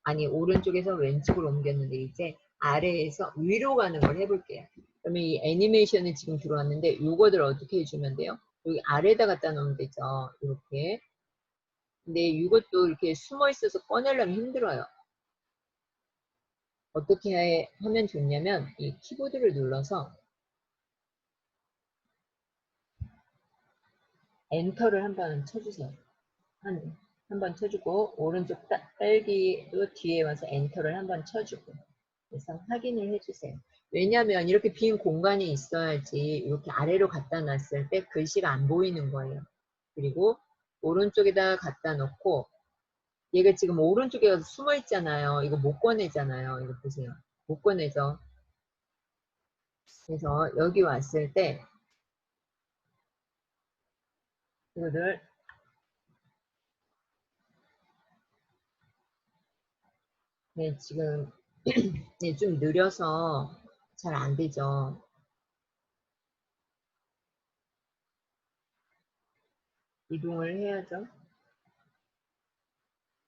아니 오른쪽에서 왼쪽으로 옮겼는데 이제 아래에서 위로 가는 걸 해볼게요. 그러면 이 애니메이션이 지금 들어왔는데 이거를 어떻게 해주면 돼요? 여기 아래에다 갖다 놓으면 되죠. 이렇게. 근데 이것도 이렇게 숨어 있어서 꺼내려면 힘들어요. 어떻게 하면 좋냐면 이 키보드를 눌러서 엔터를 한번 쳐주세요. 한번 쳐주고 오른쪽 딸기도 뒤에 와서 엔터를 한번 쳐주고 그래서 확인을 해주세요. 왜냐하면 이렇게 빈 공간이 있어야지 이렇게 아래로 갖다 놨을 때 글씨가 안 보이는 거예요. 그리고 오른쪽에다 갖다 놓고 얘가 지금 오른쪽에 가서 숨어 있잖아요. 이거 못 꺼내잖아요. 이거 보세요. 못 꺼내죠. 그래서 여기 왔을 때 이거를 네, 지금 네, 좀 느려서 잘 안 되죠. 이동을 해야죠.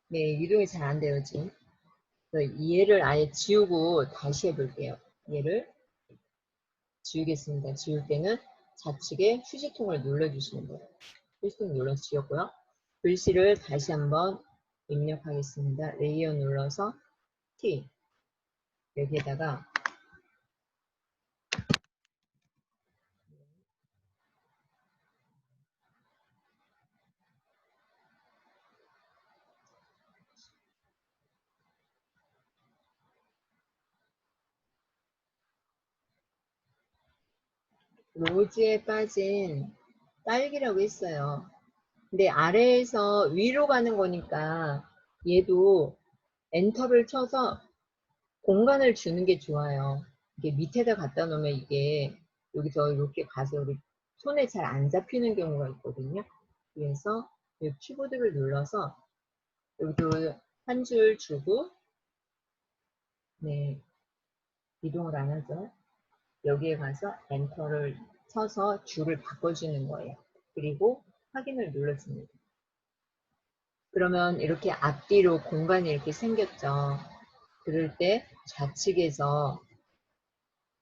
네, 이동이 잘 안 돼요, 지금. 얘를 아예 지우고 다시 해볼게요. 얘를 지우겠습니다. 지울 때는 좌측에 휴지통을 눌러주시면 돼요. 휴지통 눌러서 지웠고요. 글씨를 다시 한번 입력하겠습니다. 레이어 눌러서 T 여기에다가 로즈에 빠진 딸기라고 했어요. 근데 아래에서 위로 가는 거니까 얘도 엔터를 쳐서 공간을 주는 게 좋아요. 이게 밑에다 갖다 놓으면 이게 여기서 이렇게 가서 우리 손에 잘 안 잡히는 경우가 있거든요. 그래서 이 키보드를 눌러서 여기도 한 줄 주고 네 이동을 안 하죠. 여기에 가서 엔터를 쳐서 줄을 바꿔주는 거예요. 그리고 확인을 눌러줍니다. 그러면 이렇게 앞뒤로 공간이 이렇게 생겼죠. 그럴 때 좌측에서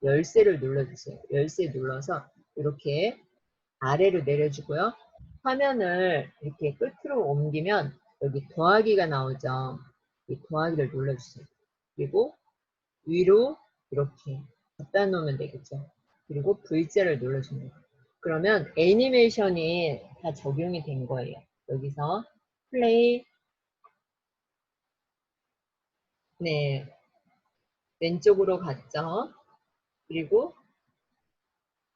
열쇠를 눌러주세요. 열쇠 눌러서 이렇게 아래로 내려주고요. 화면을 이렇게 끝으로 옮기면 여기 더하기가 나오죠. 이 더하기를 눌러주세요. 그리고 위로 이렇게 갖다 놓으면 되겠죠. 그리고 V자를 눌러줍니다. 그러면 애니메이션이 다 적용이 된 거예요. 여기서 플레이, 네, 왼쪽으로 갔죠. 그리고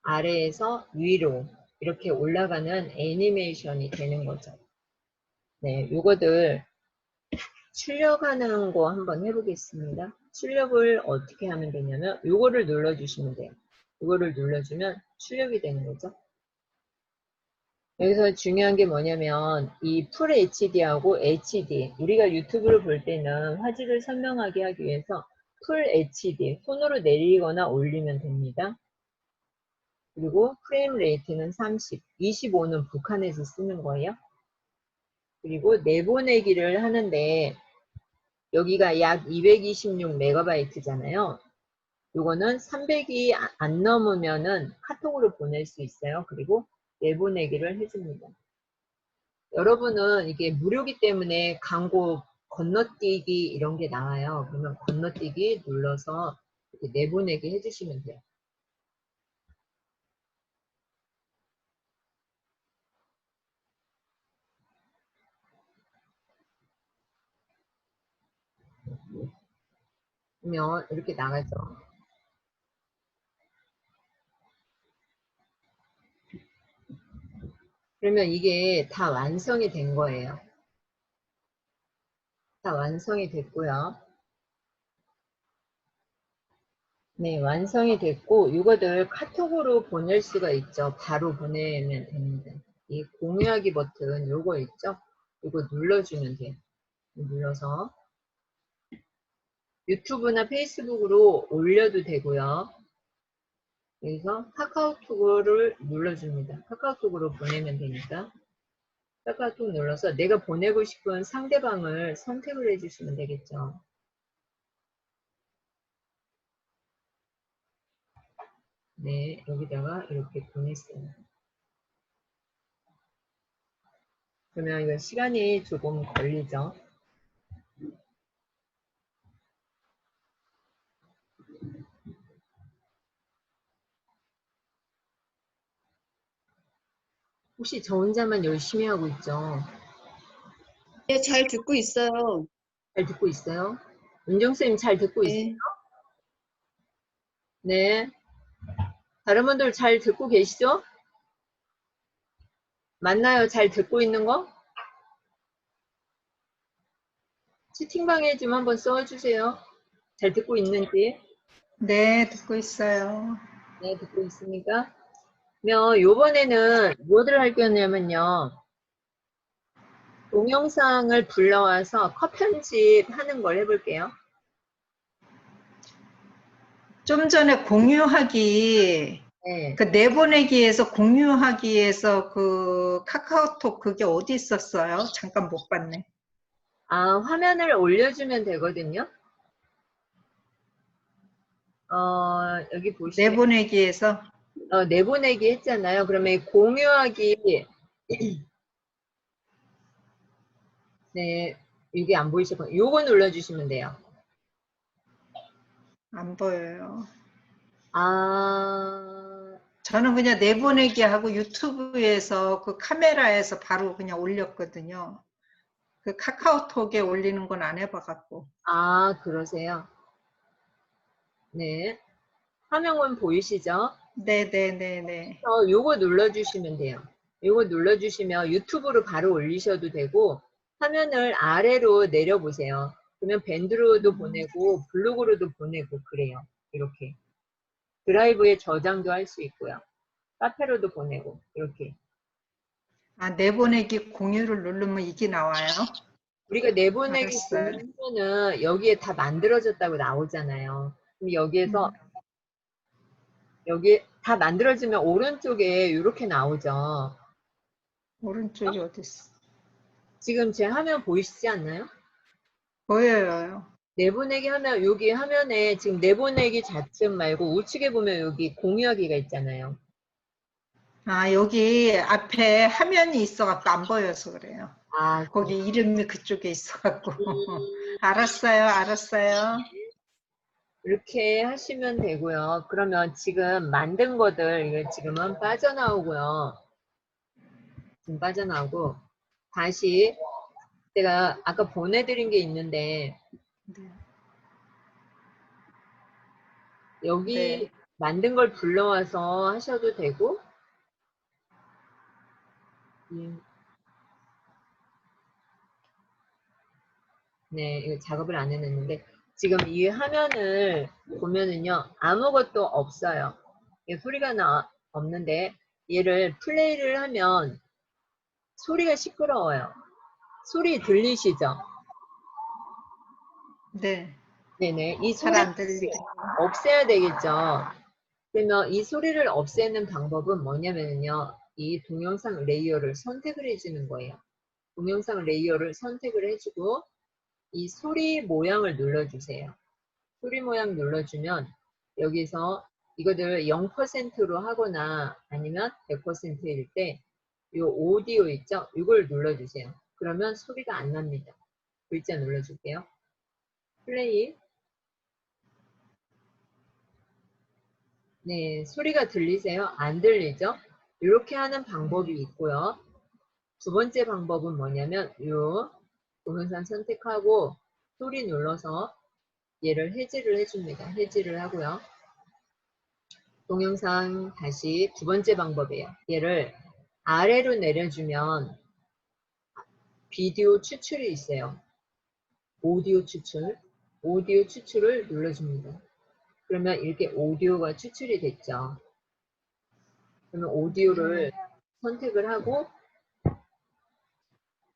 아래에서 위로 이렇게 올라가는 애니메이션이 되는 거죠. 네, 요거들 출력하는 거 한번 해보겠습니다. 출력을 어떻게 하면 되냐면 요거를 눌러주시면 돼요. 요거를 눌러주면 출력이 되는 거죠. 여기서 중요한 게 뭐냐면 이 풀 HD하고 HD, 우리가 유튜브를 볼 때는 화질을 선명하게 하기 위해서 풀 HD, 손으로 내리거나 올리면 됩니다. 그리고 프레임 레이트는 30, 25는 북한에서 쓰는 거예요. 그리고 내보내기를 하는데 여기가 약 226MB잖아요. 요거는 300이 안 넘으면은 카톡으로 보낼 수 있어요. 그리고 내보내기를 해줍니다. 여러분은 이게 무료기 때문에 광고 건너뛰기 이런 게 나와요. 그러면 건너뛰기 눌러서 이렇게 내보내기 해주시면 돼요. 그러면 이렇게 나가죠. 그러면 이게 다 완성이 된 거예요. 다 완성이 됐고요. 네, 완성이 됐고 이거를 카톡으로 보낼 수가 있죠. 바로 보내면 됩니다. 이 공유하기 버튼 요거 있죠? 이거 눌러주면 돼요. 눌러서 유튜브나 페이스북으로 올려도 되고요. 여기서 카카오톡을 눌러줍니다. 카카오톡으로 보내면 되니까 카카오톡 눌러서 내가 보내고 싶은 상대방을 선택을 해주시면 되겠죠. 네, 여기다가 이렇게 보냈어요. 그러면 이거 시간이 조금 걸리죠. 혹시 저 혼자만 열심히 하고 있죠? 네, 잘 듣고 있어요. 잘 듣고 있어요? 은정쌤 잘 듣고 있어요? 네. 네. 다른 분들 잘 듣고 계시죠? 맞나요? 잘 듣고 있는 거? 채팅방에 좀 한번 써주세요. 잘 듣고 있는지. 네, 듣고 있어요. 네, 듣고 있습니까? 그러면 요번에는 뭐를 할 거냐면요. 동영상을 불러와서 컷 편집하는 걸 해볼게요. 좀 전에 공유하기, 네. 그 내보내기에서 공유하기에서 그 카카오톡 그게 어디 있었어요? 잠깐 못 봤네. 아, 화면을 올려주면 되거든요. 여기 보시면 내보내기에서 내보내기 했잖아요. 그러면 공유하기 네, 이게 안 보이셨군요. 요거 눌러주시면 돼요. 안 보여요. 아, 저는 그냥 내보내기 하고 유튜브에서 그 카메라에서 바로 그냥 올렸거든요. 그 카카오톡에 올리는 건 안 해봐갖고. 그러세요. 네. 화면은 보이시죠? 네네네네. 요거 눌러주시면 돼요. 요거 눌러주시면 유튜브로 바로 올리셔도 되고 화면을 아래로 내려보세요. 그러면 밴드로도 보내고 블로그로도 보내고 그래요. 이렇게. 드라이브에 저장도 할 수 있고요. 카페로도 보내고 이렇게. 아, 내보내기 공유를 누르면 이게 나와요? 우리가 내보내기 알았어요. 공유하면은 여기에 다 만들어졌다고 나오잖아요. 그럼 여기에서 여기 다 만들어지면 오른쪽에 이렇게 나오죠. 오른쪽이 어디 있어? 지금 제 화면 보이시지 않나요? 보여요. 내보내기 하면 여기 화면에 지금 내보내기 좌측 말고 우측에 보면 여기 공유하기가 있잖아요. 아, 여기 앞에 화면이 있어갖고 안 보여서 그래요. 거기 이름이 그쪽에 있어갖고. 알았어요, 알았어요. 이렇게 하시면 되고요. 그러면 지금 만든 것들 이거 지금은 빠져나오고요. 지금 빠져나오고 다시 제가 아까 보내드린 게 있는데 네. 여기 네. 만든 걸 불러와서 하셔도 되고 네, 이거 작업을 안 해놨는데 지금 이 화면을 보면은요 아무것도 없어요. 소리가 없는데 얘를 플레이를 하면 소리가 시끄러워요. 소리 들리시죠? 네. 네네. 이 잘 소리 안 들리게. 없애야 되겠죠. 그러면 이 소리를 없애는 방법은 뭐냐면요. 이 동영상 레이어를 선택을 해주는 거예요. 동영상 레이어를 선택을 해주고 이 소리 모양을 눌러주세요. 소리 모양 눌러주면 여기서 이거를 0%로 하거나 아니면 100%일 때 이 오디오 있죠? 이걸 눌러주세요. 그러면 소리가 안 납니다. 글자 눌러줄게요. 플레이. 네, 소리가 들리세요? 안 들리죠? 이렇게 하는 방법이 있고요. 두 번째 방법은 뭐냐면 이 동영상 선택하고 소리 눌러서 얘를 해지를 해줍니다. 해지를 하고요. 동영상 다시 두 번째 방법이에요. 얘를 아래로 내려주면 비디오 추출이 있어요. 오디오 추출. 오디오 추출을 눌러줍니다. 그러면 이렇게 오디오가 추출이 됐죠. 그러면 오디오를 선택을 하고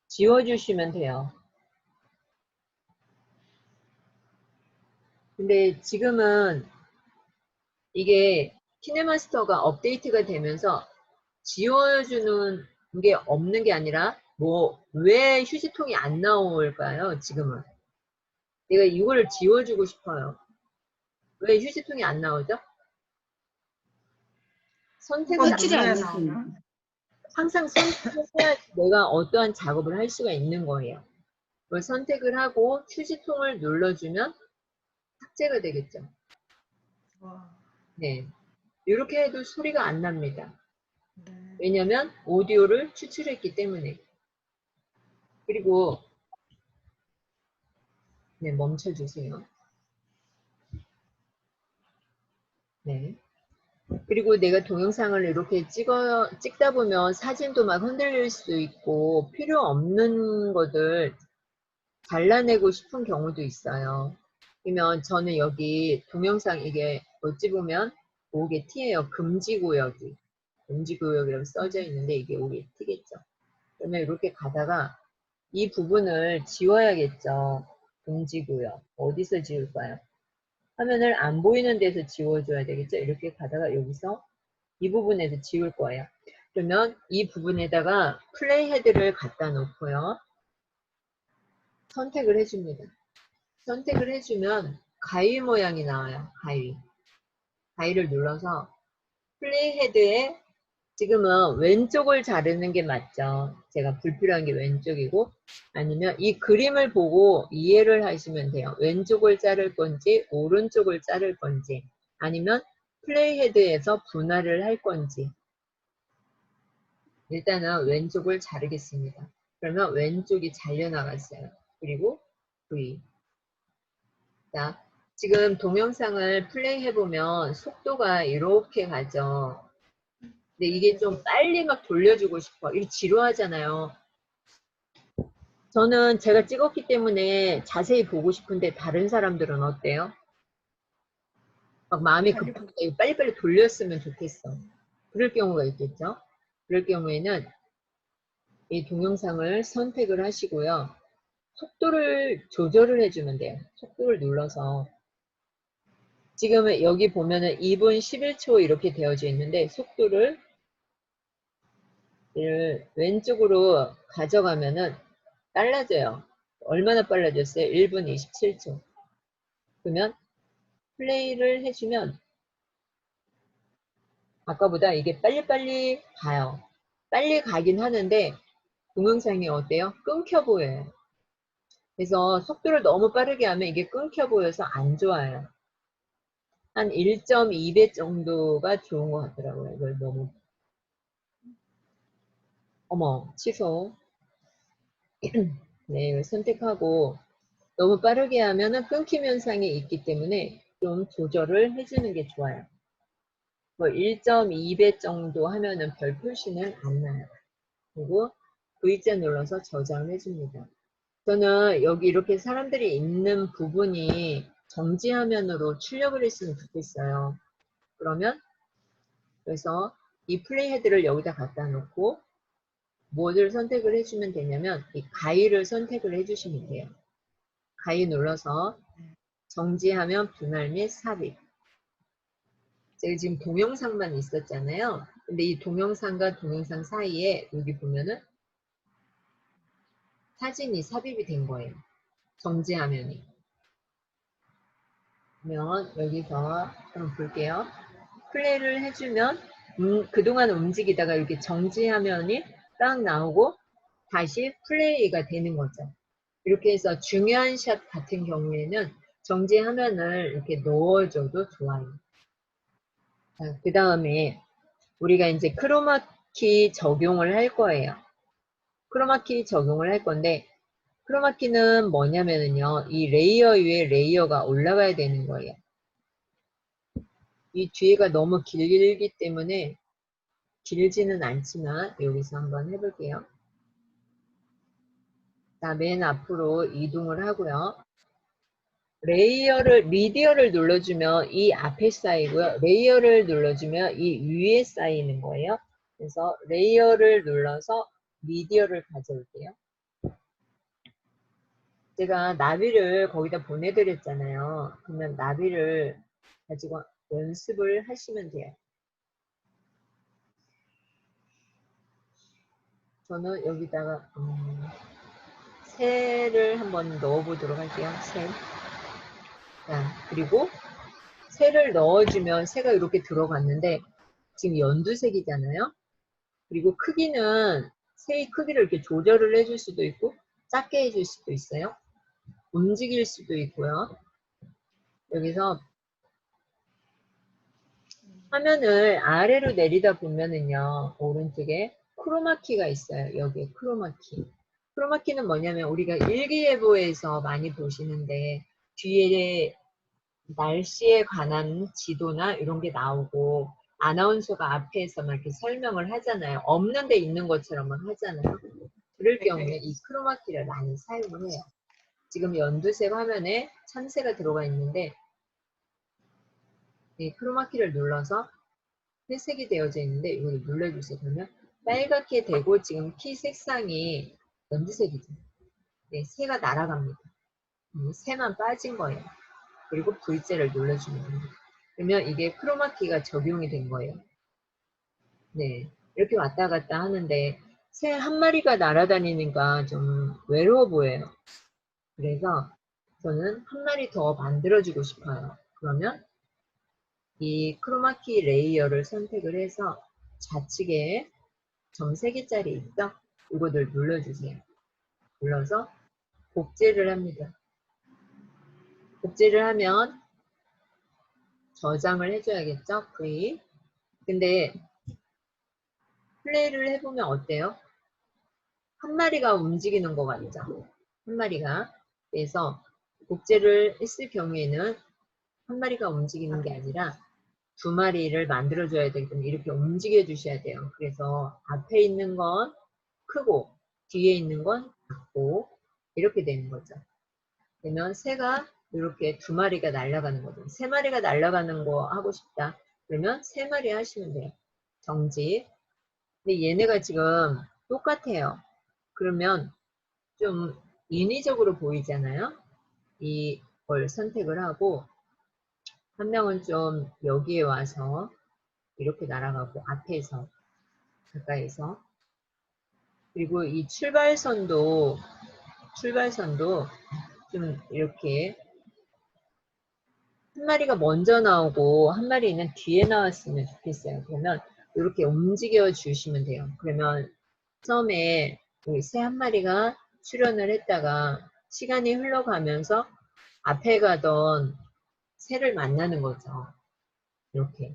지워주시면 돼요. 근데 지금은 이게 키네마스터가 업데이트가 되면서 지워주는 게 없는 게 아니라 뭐 왜 휴지통이 안 나올까요? 지금은 내가 이거를 지워주고 싶어요. 왜 휴지통이 안 나오죠? 선택을 확실히 안 눌러야 나서. 나오나? 항상 선택을 해야 내가 어떠한 작업을 할 수가 있는 거예요. 그걸 선택을 하고 휴지통을 눌러주면 삭제가 되겠죠. 와, 네, 이렇게 해도 소리가 안 납니다. 네. 왜냐면 오디오를 추출했기 때문에. 그리고 네, 멈춰주세요. 네. 그리고 내가 동영상을 이렇게 찍다 보면 사진도 막 흔들릴 수도 있고 필요 없는 것들 잘라내고 싶은 경우도 있어요. 그러면 저는 여기 동영상 이게 어찌 보면 OGT예요. 금지구역이. 금지구역이라고 써져 있는데 이게 OGT겠죠. 그러면 이렇게 가다가 이 부분을 지워야겠죠. 금지구역. 어디서 지울까요? 화면을 안 보이는 데서 지워줘야 되겠죠. 이렇게 가다가 여기서 이 부분에서 지울 거예요. 그러면 이 부분에다가 플레이 헤드를 갖다 놓고요. 선택을 해줍니다. 선택을 해주면 가위 모양이 나와요. 가위. 가위를 눌러서 플레이 헤드에 지금은 왼쪽을 자르는 게 맞죠. 제가 불필요한 게 왼쪽이고 아니면 이 그림을 보고 이해를 하시면 돼요. 왼쪽을 자를 건지 오른쪽을 자를 건지 아니면 플레이 헤드에서 분할을 할 건지 일단은 왼쪽을 자르겠습니다. 그러면 왼쪽이 잘려나갔어요. 그리고 V. 자, 지금 동영상을 플레이 해보면 속도가 이렇게 가죠. 근데 이게 좀 빨리 막 돌려주고 싶어. 이게 지루하잖아요. 저는 제가 찍었기 때문에 자세히 보고 싶은데 다른 사람들은 어때요? 막 마음이 급한데 이거 빨리빨리 돌렸으면 좋겠어. 그럴 경우가 있겠죠? 그럴 경우에는 이 동영상을 선택을 하시고요. 속도를 조절을 해주면 돼요. 속도를 눌러서 지금 여기 보면은 2분 11초 이렇게 되어져 있는데 속도를 왼쪽으로 가져가면은 빨라져요. 얼마나 빨라졌어요? 1분 27초. 그러면 플레이를 해주면 아까보다 이게 빨리빨리 가요. 빨리 가긴 하는데 동영상이 어때요? 끊겨 보여요. 그래서 속도를 너무 빠르게 하면 이게 끊겨 보여서 안 좋아요. 한 1.2배 정도가 좋은 것 같더라고요. 이걸 너무 어머 취소. 네, 이걸 선택하고 너무 빠르게 하면은 끊김 현상이 있기 때문에 좀 조절을 해주는 게 좋아요. 뭐 1.2배 정도 하면은 별 표시는 안 나요. 그리고 V자 눌러서 저장을 해줍니다. 저는 여기 이렇게 사람들이 있는 부분이 정지 화면으로 출력을 했으면 좋겠어요. 그러면 그래서 이 플레이 헤드를 여기다 갖다 놓고 뭐를 선택을 해주면 되냐면 이 가위를 선택을 해주시면 돼요. 가위 눌러서 정지하면 분할 및 삽입. 제가 지금 동영상만 있었잖아요. 근데 이 동영상과 동영상 사이에 여기 보면은 사진이 삽입이 된 거예요. 정지화면이. 그러면 여기서 한번 볼게요. 플레이를 해주면 그동안 움직이다가 이렇게 정지화면이 딱 나오고 다시 플레이가 되는 거죠. 이렇게 해서 중요한 샷 같은 경우에는 정지화면을 이렇게 넣어줘도 좋아요. 그 다음에 우리가 이제 크로마키 적용을 할 거예요. 크로마키 적용을 할 건데 크로마키는 뭐냐면은요. 이 레이어 위에 레이어가 올라가야 되는 거예요. 이 뒤에가 너무 길기 때문에 길지는 않지만 여기서 한번 해볼게요. 자, 맨 앞으로 이동을 하고요. 미디어를 눌러주면 이 앞에 쌓이고요. 레이어를 눌러주면 이 위에 쌓이는 거예요. 그래서 레이어를 눌러서 미디어를 가져올게요. 제가 나비를 거기다 보내드렸잖아요. 그러면 나비를 가지고 연습을 하시면 돼요. 저는 여기다가 새를 한번 넣어보도록 할게요. 새. 자, 그리고 새를 넣어주면 새가 이렇게 들어갔는데 지금 연두색이잖아요. 그리고 크기는 새의 크기를 이렇게 조절을 해줄 수도 있고 작게 해줄 수도 있어요. 움직일 수도 있고요. 여기서 화면을 아래로 내리다 보면은요, 오른쪽에 크로마키가 있어요. 여기에 크로마키. 크로마키는 뭐냐면 우리가 일기예보에서 많이 보시는데 뒤에 날씨에 관한 지도나 이런 게 나오고 아나운서가 앞에서 막 이렇게 설명을 하잖아요. 없는 데 있는 것처럼만 하잖아요. 그럴 경우에 이 크로마키를 많이 사용을 해요. 지금 연두색 화면에 참새가 들어가 있는데 이 크로마키를 눌러서 회색이 되어져 있는데 이걸 눌러주세요. 그러면 빨갛게 되고 지금 키 색상이 연두색이죠. 네, 새가 날아갑니다. 새만 빠진 거예요. 그리고 V자를 눌러주면 됩니다. 그러면 이게 크로마키가 적용이 된 거예요. 네, 이렇게 왔다 갔다 하는데 새 한 마리가 날아다니니까 좀 외로워 보여요. 그래서 저는 한 마리 더 만들어주고 싶어요. 그러면 이 크로마키 레이어를 선택을 해서 좌측에 점 3개짜리 있죠? 이거를 눌러주세요. 눌러서 복제를 합니다. 복제를 하면 저장을 해줘야겠죠? V. 근데 플레이를 해보면 어때요? 한 마리가 움직이는 것 같죠? 한 마리가. 그래서 복제를 했을 경우에는 한 마리가 움직이는 게 아니라 2마리를 만들어줘야 되기 때문에 이렇게 움직여 주셔야 돼요. 그래서 앞에 있는 건 크고 뒤에 있는 건 작고 이렇게 되는 거죠. 그러면 새가 이렇게 2마리가 날아가는 거죠. 3마리가 날아가는 거 하고 싶다. 그러면 3마리 하시면 돼요. 정지. 근데 얘네가 지금 똑같아요. 그러면 좀 인위적으로 보이잖아요. 이걸 선택을 하고 한 명은 좀 여기에 와서 이렇게 날아가고 앞에서 가까이서 그리고 이 출발선도 좀 이렇게 한 마리가 먼저 나오고 한 마리는 뒤에 나왔으면 좋겠어요. 그러면 이렇게 움직여 주시면 돼요. 그러면 처음에 새 한 마리가 출현을 했다가 시간이 흘러가면서 앞에 가던 새를 만나는 거죠. 이렇게.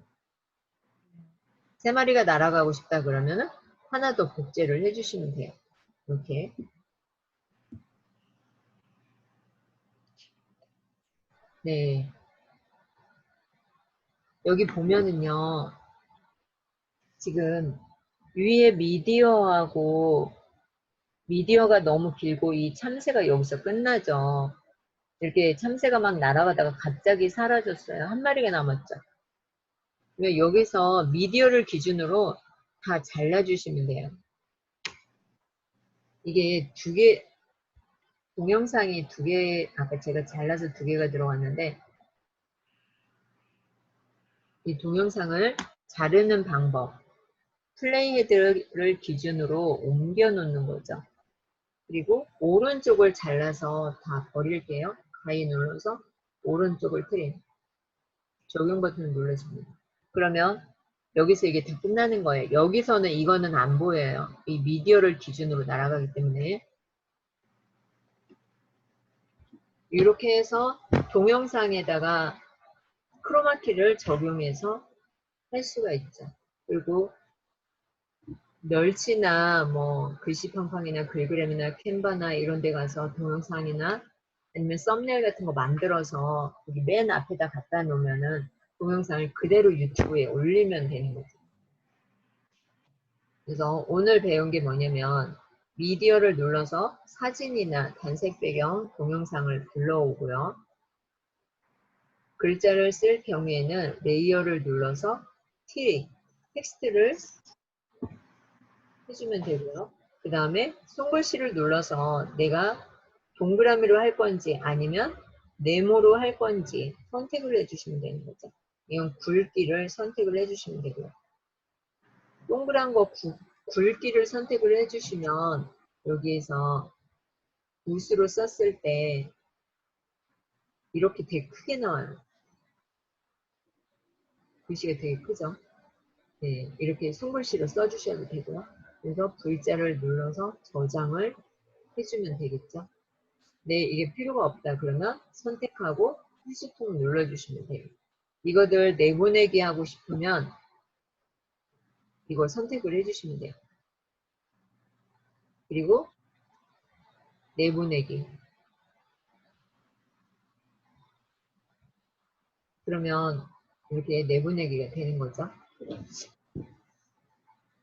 3마리가 날아가고 싶다 그러면은 하나 더 복제를 해주시면 돼요. 이렇게. 네. 여기 보면은요. 지금 위에 미디어가 너무 길고 이 참새가 여기서 끝나죠. 이렇게 참새가 막 날아가다가 갑자기 사라졌어요. 한 마리가 남았죠. 여기서 미디어를 기준으로 다 잘라주시면 돼요. 이게 두 개, 동영상이 두 개, 아까 제가 잘라서 두 개가 들어왔는데, 이 동영상을 자르는 방법, 플레이 헤드를 기준으로 옮겨 놓는 거죠. 그리고 오른쪽을 잘라서 다 버릴게요. 가위 눌러서 오른쪽을 트림. 적용 버튼을 눌러줍니다. 그러면 여기서 이게 다 끝나는 거예요. 여기서는 이거는 안 보여요. 이 미디어를 기준으로 날아가기 때문에. 이렇게 해서 동영상에다가 크로마키를 적용해서 할 수가 있죠. 그리고 멸치나 뭐 글씨팡팡이나 글그램이나 캔바나 이런 데 가서 동영상이나 아니면 썸네일 같은 거 만들어서 여기 맨 앞에다 갖다 놓으면은 동영상을 그대로 유튜브에 올리면 되는 거죠. 그래서 오늘 배운 게 뭐냐면 미디어를 눌러서 사진이나 단색 배경 동영상을 불러오고요. 글자를 쓸 경우에는 레이어를 눌러서 티릭, 텍스트를 해주면 되고요. 그 다음에 손글씨를 눌러서 내가 동그라미로 할 건지 아니면 네모로 할 건지 선택을 해주시면 되는 거죠. 이건 굵기를 선택을 해주시면 되고요. 동그란 거 굵기를 선택을 해주시면 여기에서 붓으로 썼을 때 이렇게 되게 크게 나와요. 글씨가 되게 크죠? 네, 이렇게 손글씨로 써주셔도 되고요. 그래서 V자를 눌러서 저장을 해주면 되겠죠. 네, 이게 필요가 없다 그러면 선택하고 휴지통 눌러주시면 돼요. 이거들 내보내기 하고 싶으면 이걸 선택을 해주시면 돼요. 그리고 내보내기. 그러면 이렇게 내보내기가 되는 거죠.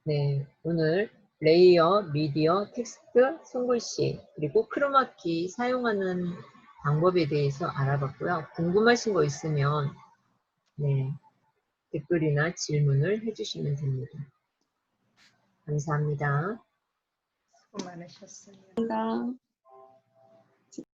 네, 오늘 레이어, 미디어, 텍스트, 손글씨, 그리고 크로마키 사용하는 방법에 대해서 알아봤고요. 궁금하신 거 있으면 네, 댓글이나 질문을 해주시면 됩니다. 감사합니다. 수고 많으셨어요. 감사합니다.